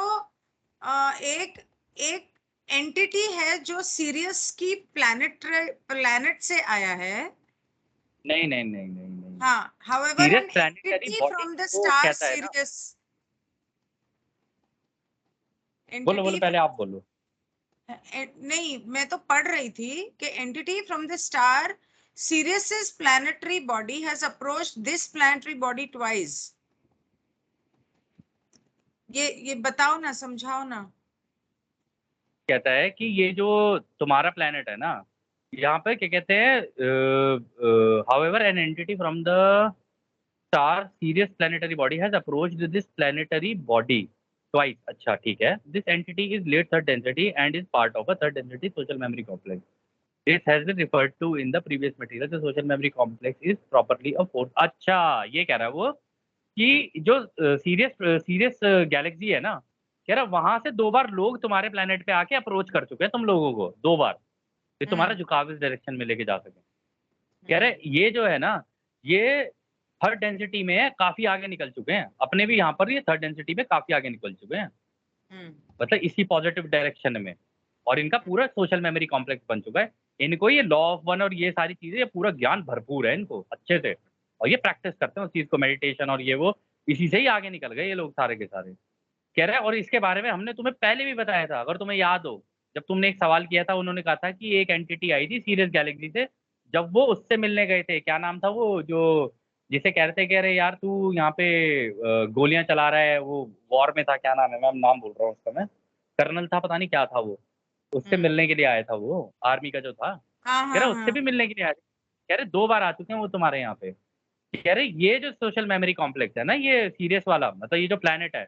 एक एक एंटिटी है जो सीरियस की प्लैनेट से आया है। नहीं। हाँ, however serious an planetary entity body from the वो star कहता है ना, Sirius, बोलो entity पहले आप बोलो। नहीं, मैं तो पढ़ रही थी कि entity from the star Sirius's planetary body has approached this planetary body twice. ये बताओ ना, समझाओ ना। कहता है कि ये जो तुम्हारा प्लेनेट है ना, यहाँ पे क्या कहते हैं however an entity from the star Sirius planetary body has approached this planetary body twice. अच्छा ठीक है, this entity is late third density and is part of a third density social memory complex. This has been referred to in the previous material the social memory complex is properly a fourth. अच्छा ये कह रहा है वो कि जो serious serious Galaxy है ना, कह रहा वहां से 2 बार लोग तुम्हारे प्लेनेट पे आके अप्रोच कर चुके हैं तुम लोगों को 2 बार, कि तुम्हारा झुकाव इस डायरेक्शन में लेके जा सके। कह रहे ये जो है ना, ये थर्ड डेंसिटी में काफी आगे निकल चुके हैं, अपने भी यहाँ पर ये थर्ड डेंसिटी में काफी आगे निकल चुके हैं, मतलब इसी पॉजिटिव डायरेक्शन में। और इनका पूरा सोशल मेमोरी कॉम्प्लेक्स बन चुका है, इनको ये लॉ ऑफ वन और ये सारी चीजें, ये पूरा ज्ञान भरपूर है इनको अच्छे से, और ये प्रैक्टिस करते हैं उस चीज को, मेडिटेशन और ये वो, इसी से ही आगे निकल गए ये लोग सारे के सारे। कह रहे हैं, और इसके बारे में हमने तुम्हें पहले भी बताया था, अगर तुम्हें याद हो, जब तुमने एक सवाल किया था, उन्होंने कहा था कि एक एंटिटी आई थी सीरियस गैलेक्सी से, जब वो उससे मिलने गए थे, क्या नाम था वो जो, जिसे कह रहे थे, कह रहे यार तू यहाँ पे गोलियां चला रहा है, वो वॉर में था, क्या नाम है, मैं नाम भूल रहा हूँ उसका, मैं कर्नल था, पता नहीं क्या था वो, उससे मिलने के लिए आया था वो, आर्मी का जो था, हाँ कह रहे हाँ उससे हाँ। भी मिलने के लिए आया था। कह रहे 2 बार आ चुके हैं वो तुम्हारे यहाँ पे। कह रहे ये जो सोशल मेमोरी कॉम्प्लेक्स है ना, ये सीरियस वाला, मतलब ये जो प्लेनेट है,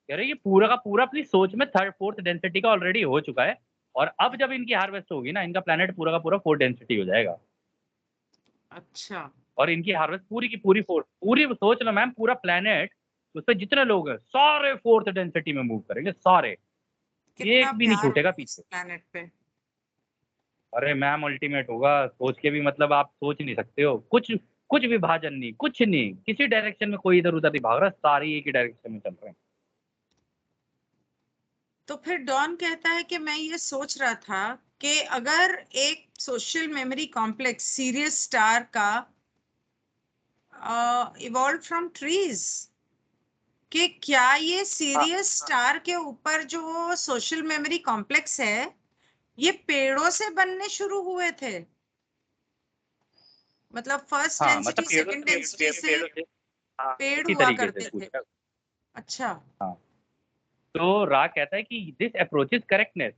कह रहे ये पूरा का पूरा अपनी सोच में थर्ड फोर्थ डेंसिटी का ऑलरेडी हो चुका है, और अब जब इनकी हार्वेस्ट होगी ना, इनका प्लेनेट पूरा का पूरा फोर्थ डेंसिटी हो जाएगा, अच्छा, और इनकी हार्वेस्ट पूरी की पूरी फोर्थ, पूरी सोच लो मैम, पूरा प्लेनेट, उस पर जितने लोग हैं सारे फोर्थ डेंसिटी में मूव करेंगे सारे, कितना एक भी नहीं प्यार छूटेगा होगा इस पीछे। प्लेनेट पे। अरे मैम अल्टीमेट होगा, सोच के भी मतलब आप सोच नहीं सकते हो, कुछ कुछ विभाजन नहीं, कुछ नहीं, किसी डायरेक्शन में कोई इधर उधर नहीं भाग रहा, सारे एक ही डायरेक्शन में चल रहे हैं। तो फिर डॉन कहता है कि मैं ये सोच रहा था कि अगर एक social memory complex serious star का इवॉल्व फ्रॉम ट्रीज, कि क्या ये हाँ सीरियस स्टार के ऊपर जो सोशल मेमोरी कॉम्प्लेक्स है, ये पेड़ों से बनने शुरू हुए थे, मतलब फर्स्ट हाँ, मतलब डेंसिटी पेड़ों सेकंड से डेंसिटी से पेड़ों से, हाँ पेड़ इसी हुआ तरीके से करते थे। पूछा। अच्छा। हाँ, तो रा कहता है कि this approach is correctness,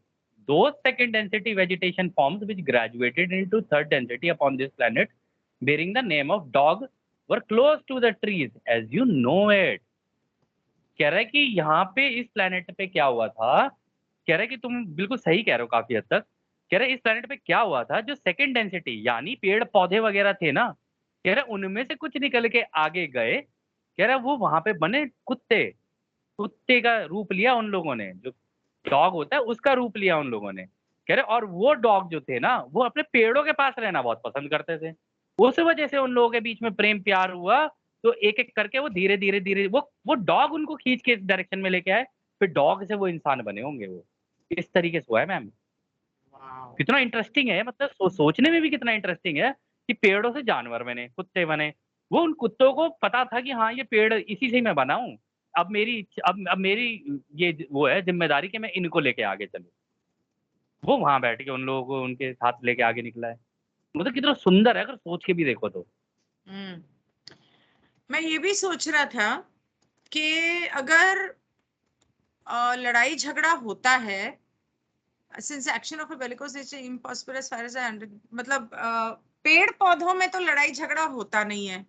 those second density vegetation forms which graduated into third density upon this planet bearing the name of dog were close to the trees as you know it। कह रहा है कि यहाँ पे इस planet पे क्या हुआ था, कह रहा है कि तुम बिल्कुल सही कह रहे हो काफी हद तक। कह रहा है इस प्लेनेट पे क्या हुआ था, जो सेकंड डेंसिटी यानी पेड़ पौधे वगैरह थे ना, कह रहा है उनमें से कुछ निकल के आगे गए, कह रहा है वो वहां पे बने कुत्ते, कुत्ते का रूप लिया उन लोगों ने, जो डॉग होता है उसका रूप लिया उन लोगों ने। कह रहे और वो डॉग जो थे ना, वो अपने पेड़ों के पास रहना बहुत पसंद करते थे, उस वजह से उन लोगों के बीच में प्रेम प्यार हुआ। तो एक एक करके वो धीरे धीरे धीरे वो डॉग उनको खींच के इस डायरेक्शन में लेके आए, फिर डॉग से वो इंसान बने होंगे वो, इस तरीके से हुआ है मैम। वाओ। कितना इंटरेस्टिंग है, मतलब सोचने में भी कितना इंटरेस्टिंग है कि पेड़ों से जानवर बने, कुत्ते बने, वो उन कुत्तों को पता था कि हाँ ये पेड़ इसी से ही मैं बना हूँ, अब मेरी ये वो है जिम्मेदारी कि मैं इनको लेके आगे चलूँ। वो वहां बैठ के उन लोगों को उनके साथ लेके आगे निकला है, मतलब कितना सुंदर है अगर सोच के भी देखो तो। हम्म। मैं ये भी सोच रहा था कि अगर लड़ाई झगड़ा होता है, since action of a bellicose nature impossible as far as I मतलब पेड़ पौधों में तो लड़ाई झगड़ा होता नहीं है,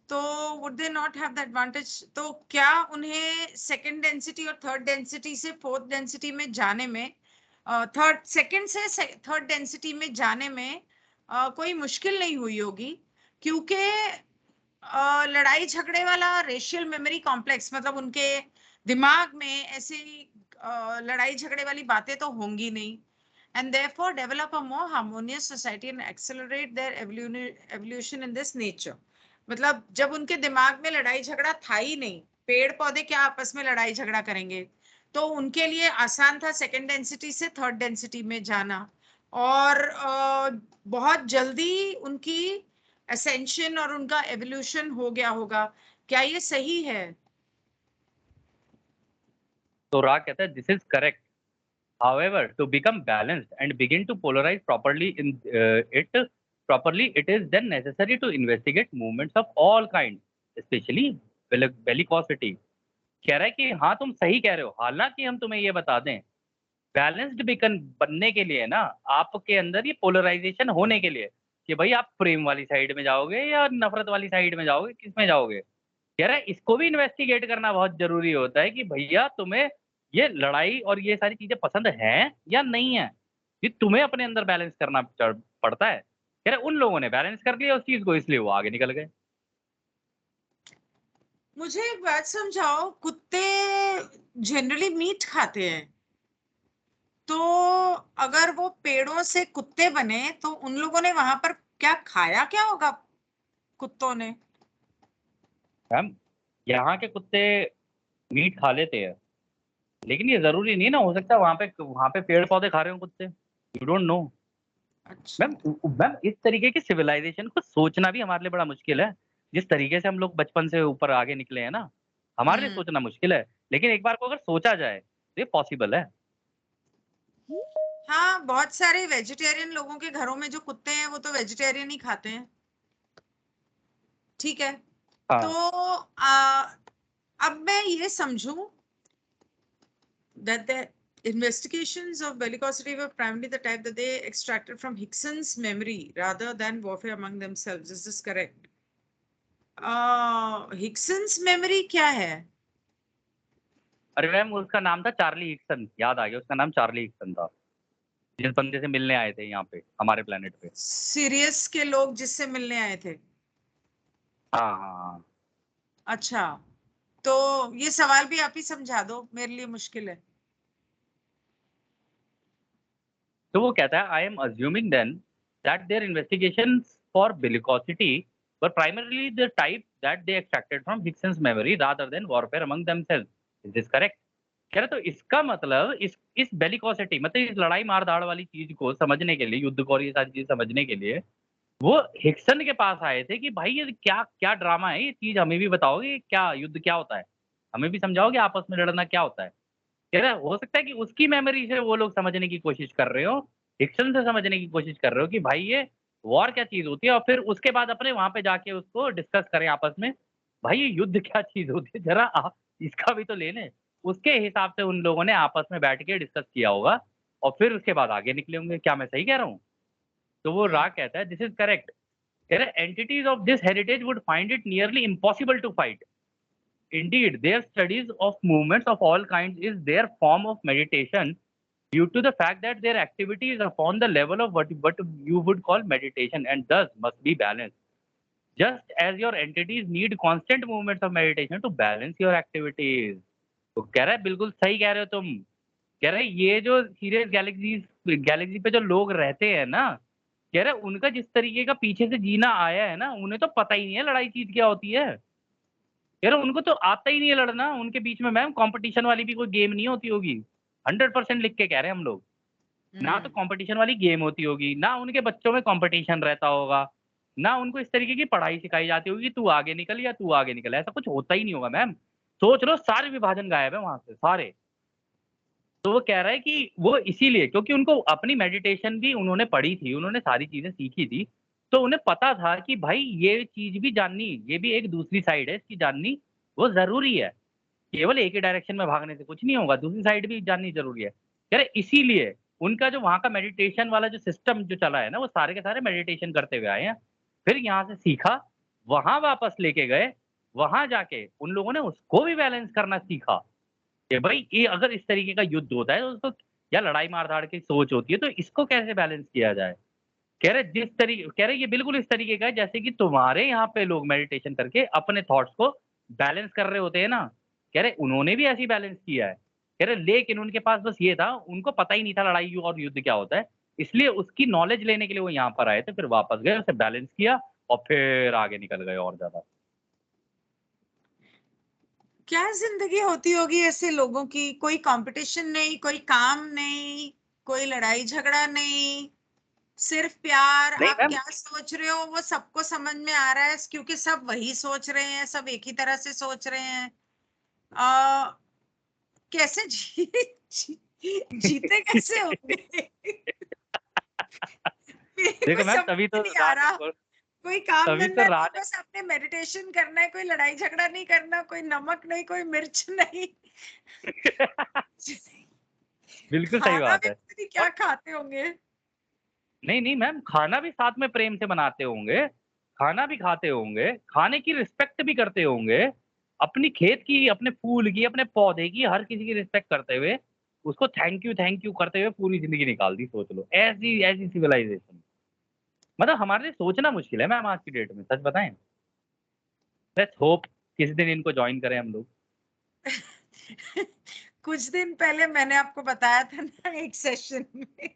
तो would they not have the advantage, तो क्या उन्हें सेकंड डेंसिटी और थर्ड डेंसिटी से फोर्थ डेंसिटी में जाने में, थर्ड सेकंड से थर्ड डेंसिटी में जाने में कोई मुश्किल नहीं हुई होगी, क्योंकि लड़ाई झगड़े वाला रेशियल मेमोरी कॉम्प्लेक्स, मतलब उनके दिमाग में ऐसी लड़ाई झगड़े वाली बातें तो होंगी नहीं, and therefore develop a more harmonious society and accelerate their evolution in this nature। मतलब जब उनके दिमाग में लड़ाई झगड़ा था ही नहीं, पेड़ पौधे क्या आपस में लड़ाई झगड़ा करेंगे, तो उनके लिए आसान था सेकंड डेंसिटी से थर्ड डेंसिटी में जाना, और बहुत जल्दी उनकी असेंशन और उनका एवोल्यूशन हो गया होगा। क्या ये सही है? तो रा कहता है this is correct, however to become balanced and begin to polarize properly it is then necessary to investigate movements of all kinds especially bellicosity। कह रहा है कि हाँ तुम सही कह रहे हो, हालांकि हम तुम्हें ये बता दें, बैलेंस्ड बिकन बनने के लिए ना, आपके अंदर ये पोलराइजेशन होने के लिए, कि भाई आप प्रेम वाली साइड में जाओगे या नफरत वाली साइड में जाओगे, किस में जाओगे। कह रहा है इसको भी इन्वेस्टिगेट करना बहुत जरूरी होता है कि भैया तुम्हें ये लड़ाई और ये सारी चीजें पसंद हैं या नहीं है, ये तुम्हें अपने अंदर बैलेंस करना पड़ता है। कह रहे उन लोगों ने बैलेंस कर लिया उस चीज को, इसलिए वो आगे निकल गए। मुझे एक बात समझाओ, कुत्ते जनरली मीट खाते हैं, तो अगर वो पेड़ों से कुत्ते बने तो उन लोगों ने वहां पर क्या खाया क्या होगा कुत्तों ने? मैम यहाँ के कुत्ते मीट खा लेते हैं, लेकिन ये जरूरी नहीं ना, हो सकता है वहाँ पे पेड़ पौधे खा रहे हो कुत्ते, यू डोंट नो। अच्छा। मैम इस तरीके की सिविलाइजेशन को सोचना भी हमारे लिए बड़ा मुश्किल है। जिस तरीके से हम लोग बचपन से ऊपर आगे निकले हैं ना, हमारे लिए सोचना मुश्किल है, लेकिन एक बार को अगर सोचा जाए तो ये पॉसिबल है। हाँ, बहुत सारे वेजिटेरियन लोगों के घरों में जो कुत्ते हैं वो तो वेजिटेरियन ही खाते हैं। ठीक है। तो अब मैं ये समझूं that the investigations of bellicosity were primarily the type that they extracted from Hickson's memory rather than warfare among themselves. Is this correct? Hickson's memory क्या है? अरे मैम उसका नाम था चार्ली हिक्सन, याद आ गया, उसका नाम चार्ली हिक्सन था, जिस बंदे से मिलने आए थे यहाँ पे हमारे प्लेनेट पे। सीरियस के लोग जिससे मिलने आए थे। हाँ हाँ हाँ। अच्छा, तो ये सवाल भी आप ही समझा दो, मेरे लिए मुश्किल है। तो वो कहता है, I am assuming then that there investigation for bellicosity were primarily the type that they extracted from Hickson's memory rather than warfare among themselves. Is this correct? कह रहे तो इसका मतलब इस बेलिकोसिटी मतलब इस लड़ाई मार धाड़ वाली चीज को समझने के लिए, युद्ध को और ये सारी चीज समझने के लिए वो हिक्सन के पास आए थे कि भाई ये क्या क्या ड्रामा है, ये चीज हमें भी बताओगे, क्या युद्ध क्या होता है, हमें भी समझाओगे आपस में लड़ना क्या होता है। कह रहा हो सकता है कि उसकी मेमोरी से वो लोग समझने की कोशिश कर रहे हो, हिक्सन से समझने की कोशिश कर रहे हो कि भाई ये वॉर क्या चीज होती है, और फिर उसके बाद अपने वहां पे जाके उसको डिस्कस करें आपस में, भाई ये युद्ध क्या चीज होती है, जरा आप इसका भी तो ले लें। उसके हिसाब से उन लोगों ने आपस में बैठ के डिस्कस किया होगा और फिर उसके बाद आगे निकले होंगे। क्या मैं सही कह रहा हूँ? तो वो राग कहता है, दिस इज करेक्ट। कह रहे entities of this heritage would find it nearly impossible to fight. Indeed, their studies of movements of all kinds is their form of meditation due to the fact that their activity is upon the level of what you would call meditation and thus must be balanced. Just as your entities need constant movements of meditation to balance your activities. तो कह रहा है बिल्कुल सही कह रहे हो तुम। कह रहे हैं ये जो सीरियस गैलेक्सी पे जो लोग रहते हैं ना, कह रहे हैं उनका जिस तरीके का पीछे से जीना आया है ना, उन्हें तो पता ही नहीं है लड़ाई चीज क्या होती है। यार उनको तो आता ही नहीं है लड़ना, उनके बीच में मैम कंपटीशन वाली भी कोई गेम नहीं होती होगी। 100% लिख के कह रहे हैं हम लोग। ना तो कंपटीशन वाली गेम होती होगी, ना उनके बच्चों में कंपटीशन रहता होगा, ना उनको इस तरीके की पढ़ाई सिखाई जाती होगी तू आगे निकल या तू आगे निकल, ऐसा कुछ होता ही नहीं होगा मैम। सोच लो सारे विभाजन गायब है वहां से सारे। तो वो कह रहा है कि वो इसीलिए क्योंकि उनको अपनी मेडिटेशन भी उन्होंने पढ़ी थी, उन्होंने सारी चीजें सीखी थी, तो उन्हें पता था कि भाई ये चीज भी जाननी, ये भी एक दूसरी साइड है इसकी जाननी, वो जरूरी है। केवल एक ही डायरेक्शन में भागने से कुछ नहीं होगा, दूसरी साइड भी जाननी जरूरी है। कह रहे इसीलिए उनका जो वहां का मेडिटेशन वाला जो सिस्टम जो चला है ना, वो सारे के सारे मेडिटेशन करते हुए आए हैं। फिर यहाँ से सीखा, वहां वापस लेके गए, वहां जाके उन लोगों ने उसको भी बैलेंस करना सीखा कि भाई ये अगर इस तरीके का युद्ध होता है तो उसको या लड़ाई मार धाड़ की सोच होती है तो इसको कैसे बैलेंस किया जाए। कह रहे ये बिल्कुल इस तरीके का है जैसे कि तुम्हारे यहाँ पे लोग मेडिटेशन करके अपने थॉट्स को बैलेंस कर रहे होते हैं ना। कह रहे उन्होंने भी ऐसी बैलेंस किया है। कह रहे लेकिन उनके पास बस ये था, उनको पता ही नहीं था लड़ाई और युद्ध क्या होता है, इसलिए उसकी नॉलेज लेने के लिए वो यहाँ पर आए थे, फिर वापस गए, उसे बैलेंस किया और फिर आगे निकल गए और ज्यादा। क्या जिंदगी होती होगी ऐसे लोगों की? कोई कंपटीशन नहीं, कोई काम नहीं, कोई लड़ाई झगड़ा नहीं, सिर्फ प्यार। नहीं आप मैम, क्या सोच रहे हो वो सबको समझ में आ रहा है, क्योंकि सब वही सोच रहे हैं, सब एक ही तरह से सोच रहे हैं। आ, कैसे जीते कैसे होंगे? मेरे को देखो मैम समझ में नहीं आ रहा। कोई काम तभी तो धंधा नहीं, राज बस आपने मेडिटेशन करना है, कोई लड़ाई झगड़ा नहीं करना, कोई नमक नहीं, कोई मिर्च नहीं। बिल्कुल सही खाना बात भी है। पता नहीं क्या खाते होंगे। नहीं नहीं मैम, खाना भी साथ में प्रेम से बनाते होंगे, खाना भी खाते होंगे, खाने की रिस्पेक्ट भी करते होंगे, अपनी खेत की, अपने फूल की, अपने पौधे की, हर किसी की रिस्पेक्ट करते हुए उसको थैंक यू करते हुए पूरी जिंदगी निकाल दी। सोच लो ऐसी ऐसी सिविलाइजेशन, मतलब हमारे लिए सोचना मुश्किल है मैम आज की डेट में, सच बताएं। लेट्स होप किसी दिन इनको ज्वाइन करें हम लोग। कुछ दिन पहले मैंने आपको बताया था ना, एक सेशन में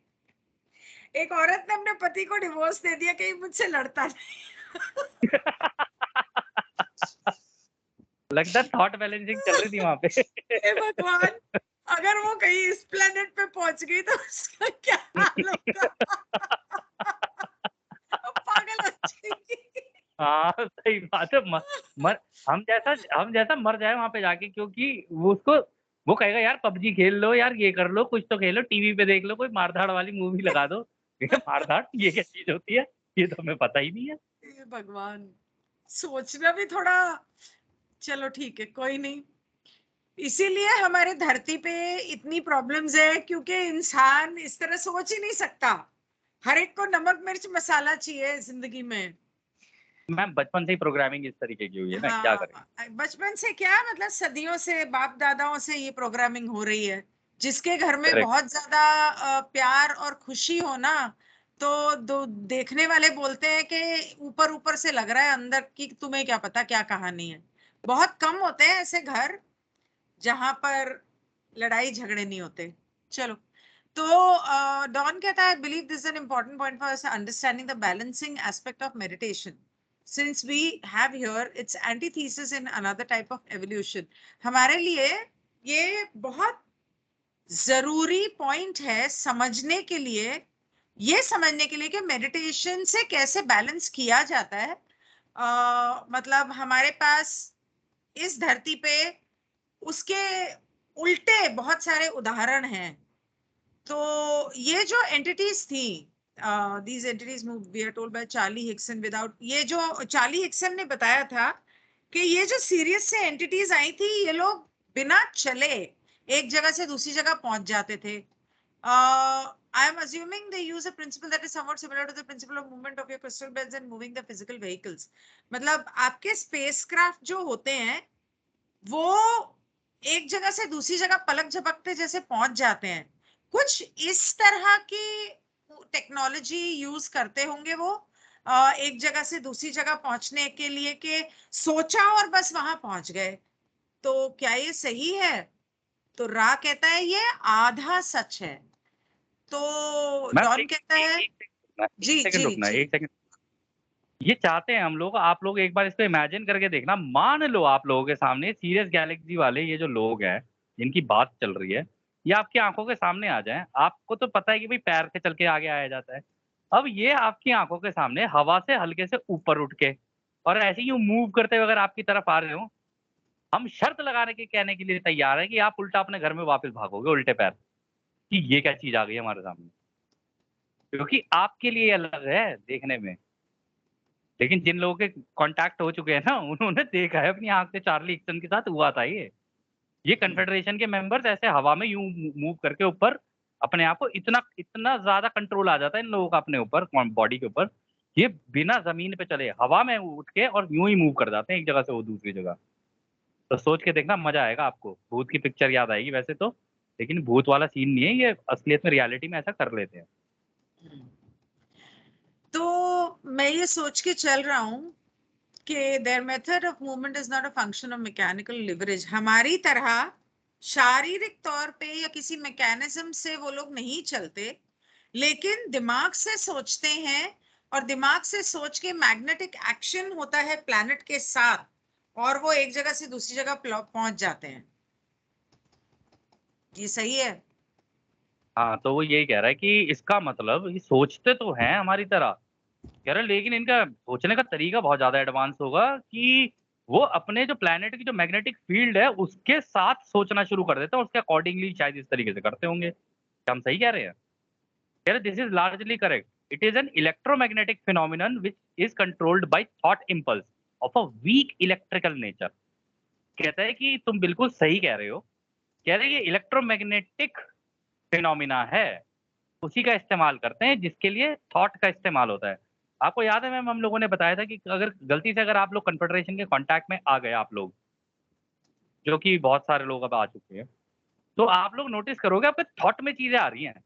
एक औरत ने अपने पति को डिवोर्स दे दिया कि मुझसे लड़ता नहीं। लगता है थॉट बैलेंसिंग चल रही थी वहाँ पे। हे भगवान! अगर वो कहीं इस प्लेनेट पे पहुंच गई तो उसका क्या हाल होगा? वो पागल हो जाएगी। हाँ, सही बात है। म मर हम जैसा मर जाए वहाँ पे जाके, क्योंकि वो कहेगा यार पबजी खेल लो यार, ये कर लो, कुछ तो खेलो, टीवी पे देख लो, कोई मार-धाड़ वाली मूवी लगा दो। ये मार-धाड़ ये क्या चीज़ होती है? ये तो हमें पता ही नहीं है। हे भगवान! सोचना भी थोड़ा, चलो ठीक है, कोई नहीं। इसीलिए हमारे धरती पे इतनी प्रॉब्लम्स है, क्योंकि इंसान इस तरह सोच ही नहीं सकता। हर एक को नमक मिर्च मसाला चाहिए जिंदगी में। मैम बचपन से ही प्रोग्रामिंग इस तरीके की हुई है ना, क्या हाँ, करें? बचपन से क्या मतलब सदियों से बाप दादाओं से ये प्रोग्रामिंग हो रही है। जिसके घर में करेक्ट। बहुत ज्यादा प्यार और खुशी हो ना, तो देखने वाले बोलते हैं कि ऊपर ऊपर से लग रहा है, अंदर की तुम्हें क्या पता क्या कहानी है। बहुत कम होते हैं ऐसे घर जहां पर लड़ाई झगड़े नहीं होते। चलो, तो डॉन कहता है, believe this an important point for understanding the balancing aspect of meditation, since we have here its antithesis in another type of evolution। हमारे लिए ये बहुत जरूरी पॉइंट है समझने के लिए, ये समझने के लिए कि मेडिटेशन से कैसे बैलेंस किया जाता है। मतलब हमारे पास इस धरती पे उसके उल्टे बहुत सारे उदाहरण हैं। तो ये जो एंटिटीज थी, these entities we are told by Charlie Hickson, without ये जो चार्ली हिक्सन ने बताया था कि ये जो सीरियस से एंटिटीज आई थी, ये लोग बिना चले एक जगह से दूसरी जगह पहुंच जाते थे। I am assuming they use a principle that is somewhat similar to the principle of movement of your crystal beds and moving the physical vehicles। मतलब आपके स्पेसक्राफ्ट जो होते हैं वो एक जगह से दूसरी जगह पलक झपकते जैसे पहुंच जाते हैं। कुछ इस तरह की टेक्नोलॉजी यूज करते होंगे वो, एक जगह से दूसरी जगह पहुंचने के लिए, कि सोचा और बस वहां पहुंच गए। तो क्या ये सही है? तो रा कहता है ये आधा सच है। तो मैम डॉन कहता लेकिन है, एक जी सेकंड जी रुकना, जी, एक सेकंड। ये चाहते हैं हम लोग, आप लोग एक बार इसको इमेजिन करके देखना। मान लो आप लोगों के सामने सीरियस गैलेक्सी वाले ये जो लोग हैं जिनकी बात चल रही है, ये आपकी आंखों के सामने आ जाएं। आपको तो पता है कि भाई पैर से चल के आगे आया जाता है। अब ये आपकी आंखों के सामने हवा से हल्के से ऊपर उठ के और ऐसे ही मूव करते हुए अगर आपकी तरफ आ रहे हो, हम शर्त लगाने के कहने के लिए तैयार है कि आप उल्टा अपने घर में वापस भागोगे उल्टे पैर, कि ये क्या चीज आ गई हमारे सामने, क्योंकि आपके लिए अलग है देखने में। लेकिन जिन लोगों के कॉन्टैक्ट हो चुके हैं ना, उन्होंने देखा है अपनी आँख से, चार्ली हिक्सन के साथ हुआ था ये। ये कन्फेडरेशन के मेंबर्स ऐसे हवा में यूँ मूव करके ऊपर अपने आप को, इतना इतना ज़्यादा कंट्रोल आ जाता है इन लोगों का अपने ऊपर, बॉडी के ऊपर, ये बिना ज़मीन पे चले हवा में उठ के और यूँ ही मूव कर जाते हैं एक जगह से वो दूसरी जगह। तो सोच के देखना, मज़ा आएगा आपको। भूत की पिक्चर याद आएगी वैसे तो, लेकिन भूत वाला सीन नहीं है ये, असलियत में रियलिटी में ऐसा कर लेते हैं। तो मैं ये सोच के चल रहा हूँ कि their method of movement is not a function of mechanical leverage। हमारी तरह शारीरिक तौर पे या किसी मैकेनिज्म से वो लोग नहीं चलते, लेकिन दिमाग से सोचते हैं, और दिमाग से सोच के मैग्नेटिक एक्शन होता है प्लैनेट के साथ, और वो एक जगह से दूसरी जगह पहुंच जाते हैं। ये सही है? हाँ, तो वो यही कह रहा है कि इसका मतलब ये सोचते तो हैं हमारी तरह, कह रहे हैं, लेकिन इनका सोचने का तरीका बहुत ज्यादा एडवांस होगा कि वो अपने जो प्लेनेट की जो मैग्नेटिक फील्ड है उसके साथ सोचना शुरू कर देते हैं, उसके अकॉर्डिंगली शायद इस तरीके से करते होंगे। क्या हम सही कह रहे हैं? कह रहे this is largely correct. It is an electromagnetic phenomenon which is controlled by thought impulse of a weak electrical nature. कहता है कि तुम बिल्कुल सही कह रहे हो। कह रहे हैं ये इलेक्ट्रोमैग्नेटिक फिनोमिना है, उसी का इस्तेमाल करते हैं जिसके लिए थॉट का इस्तेमाल होता है। आपको याद है मैम, हम लोगों ने बताया था कि अगर गलती से अगर आप लोग कन्फेडरेशन के कॉन्टैक्ट में आ गए आप लोग, जो कि बहुत सारे लोग अब आ चुके हैं, तो आप लोग नोटिस करोगे आपके थॉट में चीज़ें आ रही हैं,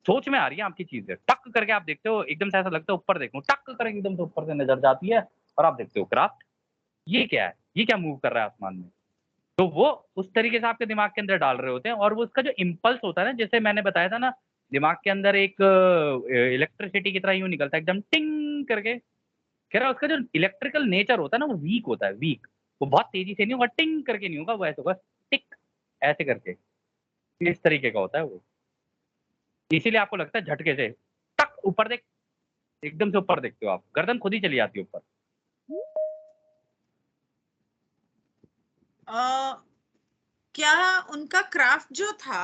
सोच में आ रही हैं आपकी चीज़ें। टक करके आप देखते हो, एकदम से ऐसा लगता है ऊपर देखूँ, टक करके एकदम से ऊपर से नज़र जाती है और आप देखते हो क्राफ्ट, ये क्या है? ये क्या मूव कर रहा है आसमान में? तो वो उस तरीके से आपके दिमाग के अंदर डाल रहे होते हैं, और वो उसका जो इम्पल्स होता है ना, जैसे मैंने बताया था ना, दिमाग के अंदर एक इलेक्ट्रिसिटी की तरह यूँ निकलता है एकदम टिंग करके। कह रहा है उसका जो इलेक्ट्रिकल नेचर होता है ना वो वीक होता है, वीक। वो बहुत तेजी से नहीं होगा, टिंग करके नहीं होगा, वो ऐसे होगा टिक ऐसे करके, इस तरीके का होता है वो। इसीलिए आपको लगता है झटके से टक ऊपर देख, एकदम से ऊपर देखते हो आप, गर्दन खुद ही चली जाती है ऊपर। क्या उनका क्राफ्ट जो था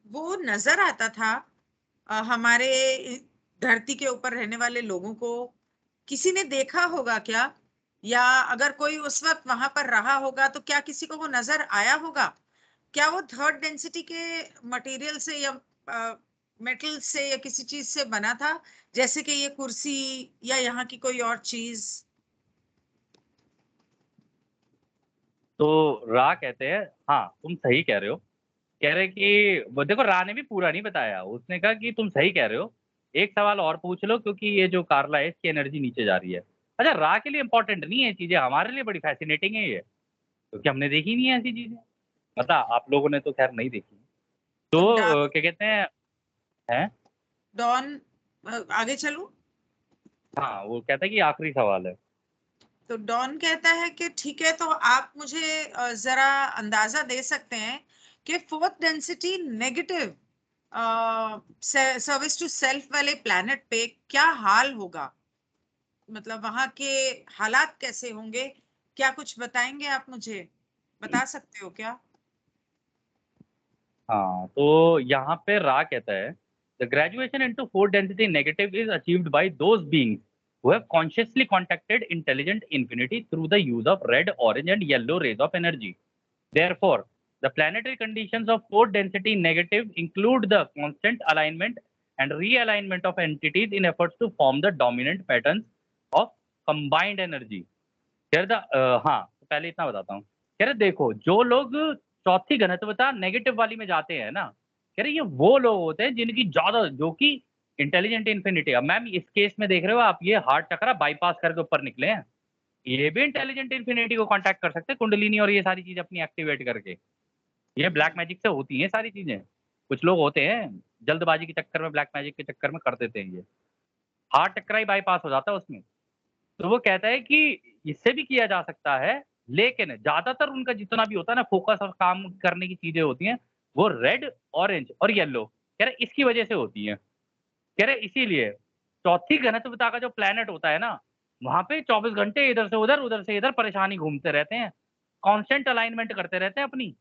वो नजर आता था हमारे धरती के ऊपर रहने वाले लोगों को? किसी ने देखा होगा क्या? या अगर कोई उस वक्त वहां पर रहा होगा तो क्या किसी को वो नजर आया होगा? क्या वो थर्ड डेंसिटी के मटेरियल से या मेटल से या किसी चीज से बना था, जैसे कि ये कुर्सी या यहाँ की कोई और चीज? तो रा कहते हैं, हाँ तुम सही कह रहे हो। कह रहे कि वो देखो, रा ने भी पूरा नहीं बताया, उसने कहा कि तुम सही कह रहे हो, एक सवाल और पूछ लो, क्योंकि ये जो कार्ला है इसकी एनर्जी नीचे जा रही है। अच्छा, रा के लिए इंपॉर्टेंट नहीं है चीजें, हमारे लिए बड़ी फैसिनेटिंग है ये, क्योंकि हमने देखी नहीं है ऐसी चीजें। मतलब आप लोगों ने तो खैर नहीं देखी। तो तो क्या कहते हैं? डॉन, आगे चलूं? हाँ, वो कहता है कि आखिरी सवाल है। तो डॉन कहता है कि ठीक है, तो आप मुझे जरा अंदाजा दे सकते हैं कि fourth density negative service to self वाले प्लैनेट पे क्या हाल होगा? मतलब वहां के हालात कैसे होंगे? क्या कुछ बताएंगे आप मुझे? बता सकते हो क्या? हाँ, तो यहाँ पे रा कहता है, the graduation into fourth density negative is achieved by those beings who have consciously contacted intelligent infinity through the use of red, orange, and yellow rays of energy. Therefore, the planetary conditions of fourth density negative include the constant alignment and realignment of entities in efforts to form the dominant patterns of combined energy. कह रहे हाँ, तो पहले इतना बताता हूँ। कह रहे देखो, जो लोग चौथी घनत्वता नेगेटिव वाली में जाते हैं ना, कह रहे ये वो लोग होते हैं जिनकी ज्यादा, जो कि इंटेलिजेंट इन्फिनिटी। अब मैम इस केस में देख रहे हो आप, ये हार्ट चक्रा बाईपास करके ऊपर निकले हैं, ये भी इंटेलिजेंट इन्फिनिटी को कांटेक्ट कर सकते हैं, कुंडलिनी और ये सारी चीजें अपनी एक्टिवेट करके। ये ब्लैक मैजिक से होती है सारी चीजें। कुछ लोग होते हैं जल्दबाजी के चक्कर में, ब्लैक मैजिक के चक्कर में कर देते हैं ये, हार्ट चक्रा ही बाईपास हो जाता है उसमें। तो वो कहता है कि इससे भी किया जा सकता है, लेकिन ज्यादातर उनका जितना भी होता है ना फोकस और काम करने की चीजें होती हैं, वो रेड, ऑरेंज और येलो, कह रहे इसकी वजह से होती हैं। कह रहे इसीलिए चौथी घनत्वता का जो प्लेनेट होता है ना, वहां पे 24 घंटे इधर से उधर, उधर से इधर परेशानी घूमते रहते हैं, कांस्टेंट अलाइनमेंट करते रहते हैं अपनी।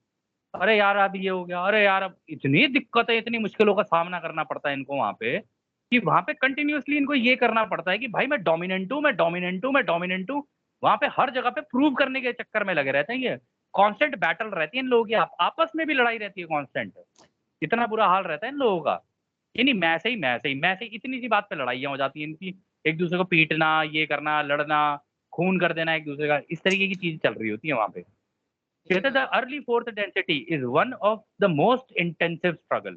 अरे यार अब ये हो गया, अरे यार अब इतनी दिक्कतें, इतनी मुश्किलों का सामना करना पड़ता है इनको वहां पे, कि वहां पे कंटिन्यूअसली इनको ये करना पड़ता है कि भाई मैं डोमिनेंट हूँ, मैं डोमिनेंट हूँ, मैं डोमिनेंट हूँ। वहां पे हर जगह पे प्रूव करने के चक्कर में लगे रहते हैं ये। कांस्टेंट बैटल रहती है इन लोगों की, आपस में भी लड़ाई रहती है कांस्टेंट। इतना बुरा हाल रहता है इन लोगों का। ये नहीं, मैं से ही इतनी सी बात पे लड़ाइयाँ हो जाती हैं इनकी, एक दूसरे को पीटना, ये करना, लड़ना, खून कर देना एक दूसरे का, इस तरीके की चीज चल रही होती है वहां पे। कहते the early fourth density is one of the most intensive struggle.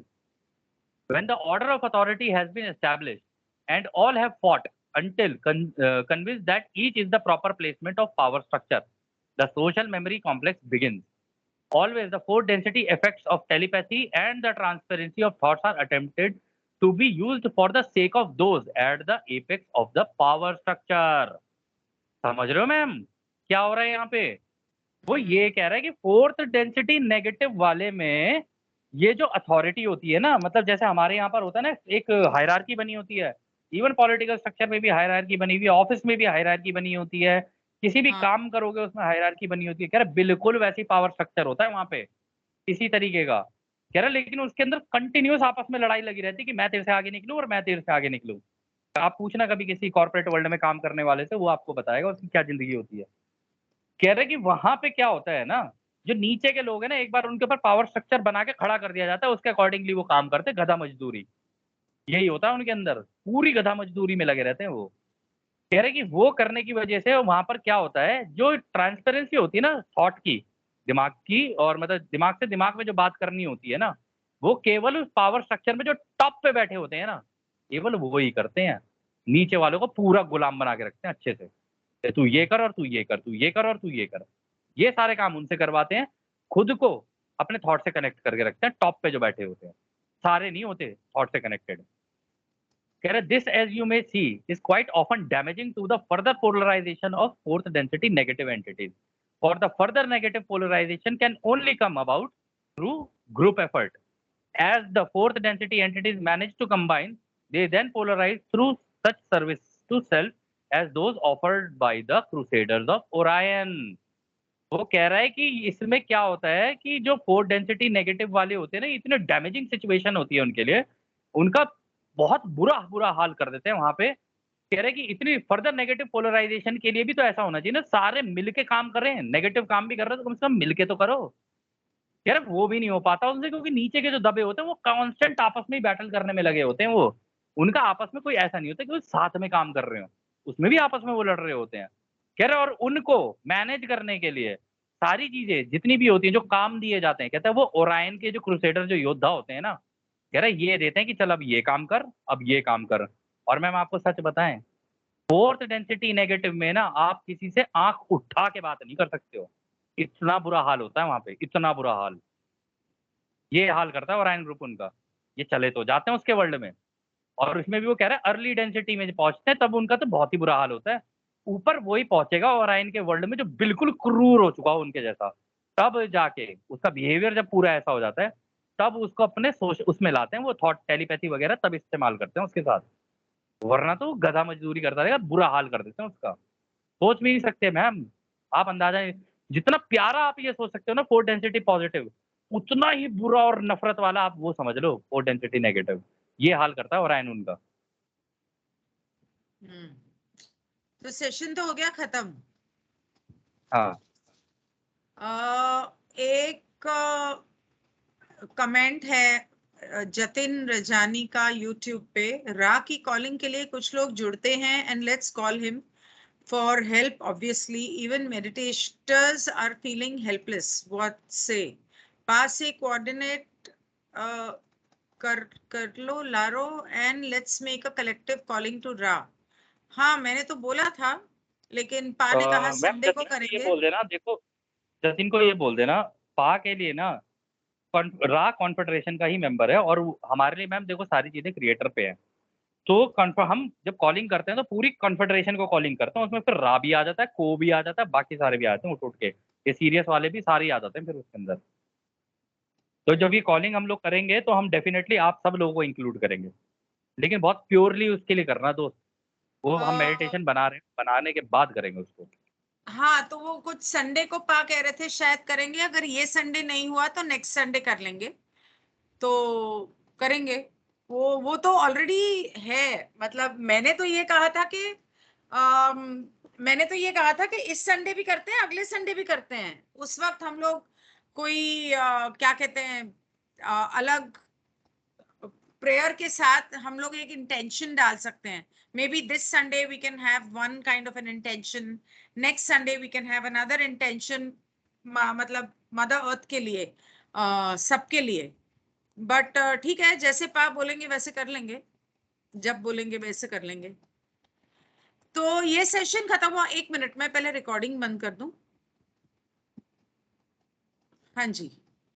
When the order of authority has been established and all have fought until convinced that each is the proper placement of power structure, the social memory complex begins. Always the fourth density effects of telepathy and the transparency of thoughts are attempted to be used for the sake of those at the apex of the power structure. समझ रहे हो ma'am क्या हो रहा है यहाँ पे? वो ये कह रहा है कि फोर्थ डेंसिटी नेगेटिव वाले में ये जो अथॉरिटी होती है ना, मतलब जैसे हमारे यहाँ पर होता है ना, एक हायरार्की बनी होती है, इवन पॉलिटिकल स्ट्रक्चर में भी हायरार्की बनी हुई है, ऑफिस में भी हायरार्की बनी होती है, किसी भी हाँ। काम करोगे उसमें हायरार्की बनी होती है। कह रहा बिल्कुल वैसी पावर स्ट्रक्चर होता है वहां पे, इसी तरीके का। कह रहा लेकिन उसके अंदर कंटिन्यूस आपस में लड़ाई लगी रहती है कि मैं तेरे से आगे निकलूं और मैं तेरे से आगे निकलूं। आप पूछना कभी किसी कॉर्पोरेट वर्ल्ड में काम करने वाले से, वो आपको बताएगा उसकी क्या जिंदगी होती है। कह रहे कि वहां पे क्या होता है ना, जो नीचे के लोग हैं ना, एक बार उनके ऊपर पावर स्ट्रक्चर बना के खड़ा कर दिया जाता है, उसके अकॉर्डिंगली वो काम करते हैं, गधा मजदूरी। यही होता है उनके अंदर, पूरी गधा मजदूरी में लगे रहते हैं वो। कह रहे कि वो करने की वजह से वहां पर क्या होता है, जो ट्रांसपेरेंसी होती है ना थॉट की, दिमाग की, और मतलब दिमाग से दिमाग में जो बात करनी होती है ना, वो केवल उस पावर स्ट्रक्चर में जो टॉप पे बैठे होते हैं ना, केवल वो ही करते हैं। नीचे वालों को पूरा गुलाम बना के रखते हैं अच्छे से, तू ये कर और तू ये कर, तू ये कर और तू ये कर। ये सारे काम उनसे करवाते हैं, खुद को अपने थॉट से कनेक्ट करके रखते हैं, टॉप पे जो बैठे होते हैं, सारे नहीं होते थॉट से कनेक्टेड। कह रहे this as you may see is quite often damaging to the further polarisation of fourth density negative entities. or the further negative polarization can only come about through group effort. As the fourth density entities manage to combine, they then polarize through such service to self as those offered by the Crusaders of Orion. वो कह रहा है कि इसमें क्या होता है कि जो फोर्थ डेंसिटी नेगेटिव वाले होते हैं ना, इतने डैमेजिंग सिचुएशन होती है उनके लिए, उनका बहुत बुरा बुरा हाल कर देते हैं वहां पे। कह रहे हैं कि इतनी फर्दर नेगेटिव पोलराइजेशन के लिए भी तो ऐसा होना चाहिए ना, सारे मिलके काम कर रहे हैं, नेगेटिव काम भी कर रहे हैं तो कम से कम मिलके तो करो। यार वो भी नहीं हो पाता उनसे, क्योंकि नीचे के जो दबे होते हैं वो कांस्टेंट आपस में ही बैटल करने में लगे होते हैं। वो उनका आपस में कोई ऐसा नहीं होता कि वो साथ में काम कर रहे हो, उसमें भी आपस में वो लड़ रहे होते हैं। कह रहे और उनको मैनेज करने के लिए सारी चीजें जितनी भी होती हैं, जो काम दिए जाते हैं, कहते हैं वो ओरायन के जो क्रूसेडर जो योद्धा होते हैं ना, कह रहे ये देते हैं कि चल अब ये काम कर, अब ये काम कर। और मैम आपको सच बताएं, फोर्थ डेंसिटी नेगेटिव में ना आप किसी से आंख उठा के बात नहीं कर सकते हो, इतना बुरा हाल होता है वहां पे, इतना बुरा हाल। ये हाल करता है ओरायन ग्रुप उनका। ये चले तो जाते हैं उसके वर्ल्ड में, और उसमें भी वो कह रहा है अर्ली डेंसिटी में जब पहुंचते हैं तब उनका तो बहुत ही बुरा हाल होता है। ऊपर वही पहुंचेगा ओरायन के वर्ल्ड में जो बिल्कुल क्रूर हो चुका हो उनके जैसा, तब जाके उसका बिहेवियर जब पूरा ऐसा हो जाता है, तब उसको अपने सोच उसमें लाते हैं, वो थॉट टेलीपैथी वगैरह तब इस्तेमाल करते हैं उसके साथ। वरना तो वो गधा मजदूरी करता रहेगा, बुरा हाल कर देते हैं उसका। सोच भी नहीं सकते मैम, आप अंदाजा जितना प्यारा आप ये सोच सकते हो ना फोर्थ डेंसिटी पॉजिटिव, उतना ही बुरा और नफरत वाला आप वो समझ लो फोर्थ डेंसिटी नेगेटिव। ये हाल करता है ओरायन उनका। तो सेशन तो हो गया खत्म। हाँ एक कमेंट है जतिन रजानी का यूट्यूब पे, रा की कॉलिंग के लिए कुछ लोग जुड़ते हैं and let's call him for help. Obviously even meditators are feeling helpless, what से पास से कोऑर्डिनेट कर लो लारो and let's make a collective calling to Ra. हाँ मैंने तो बोला था, लेकिन पा ने कहा मैम संडे को जतिन को ये करेंगे। बोल देना, देखो जतिन को ये बोल देना, पा के लिए ना रा कॉन्फेडरेशन का ही मेंबर है, और हमारे लिए मैम देखो सारी चीजें क्रिएटर पे है। तो हम जब कॉलिंग करते हैं तो पूरी कॉन्फेडरेशन को कॉलिंग करते हैं, उसमें फिर रा भी आ जाता है, को भी आ जाता है, बाकी सारे भी आ जाते हैं उठ उठ के, ये सीरियस वाले भी सारे ही आ जाते हैं फिर उसके अंदर। तो जब ये कॉलिंग हम लोग करेंगे तो हम डेफिनेटली आप सब लोगों को इंक्लूड करेंगे, लेकिन बहुत प्योरली उसके लिए करना दोस्त। वो हम मेडिटेशन बना रहे हैं, बनाने के बाद करेंगे उसको। हाँ तो वो कुछ संडे को पा कह रहे थे शायद करेंगे, अगर ये संडे नहीं हुआ तो नेक्स्ट संडे कर लेंगे, तो करेंगे। वो तो ऑलरेडी है, मतलब मैंने तो ये कहा था कि मैंने तो ये कहा था कि इस संडे भी करते हैं, अगले संडे भी करते हैं। उस वक्त हम लोग कोई क्या कहते हैं अलग प्रेयर के साथ हम लोग एक इंटेंशन डाल सकते हैं। Maybe this Sunday we can have one kind of an intention, next Sunday we can have another intention, मतलब मदर अर्थ के लिए, सबके लिए। बट ठीक है, जैसे पाप बोलेंगे वैसे कर लेंगे, जब बोलेंगे वैसे कर लेंगे। तो ये सेशन खत्म हुआ, 1 मिनट में पहले रिकॉर्डिंग बंद कर दूं। हाँ जी।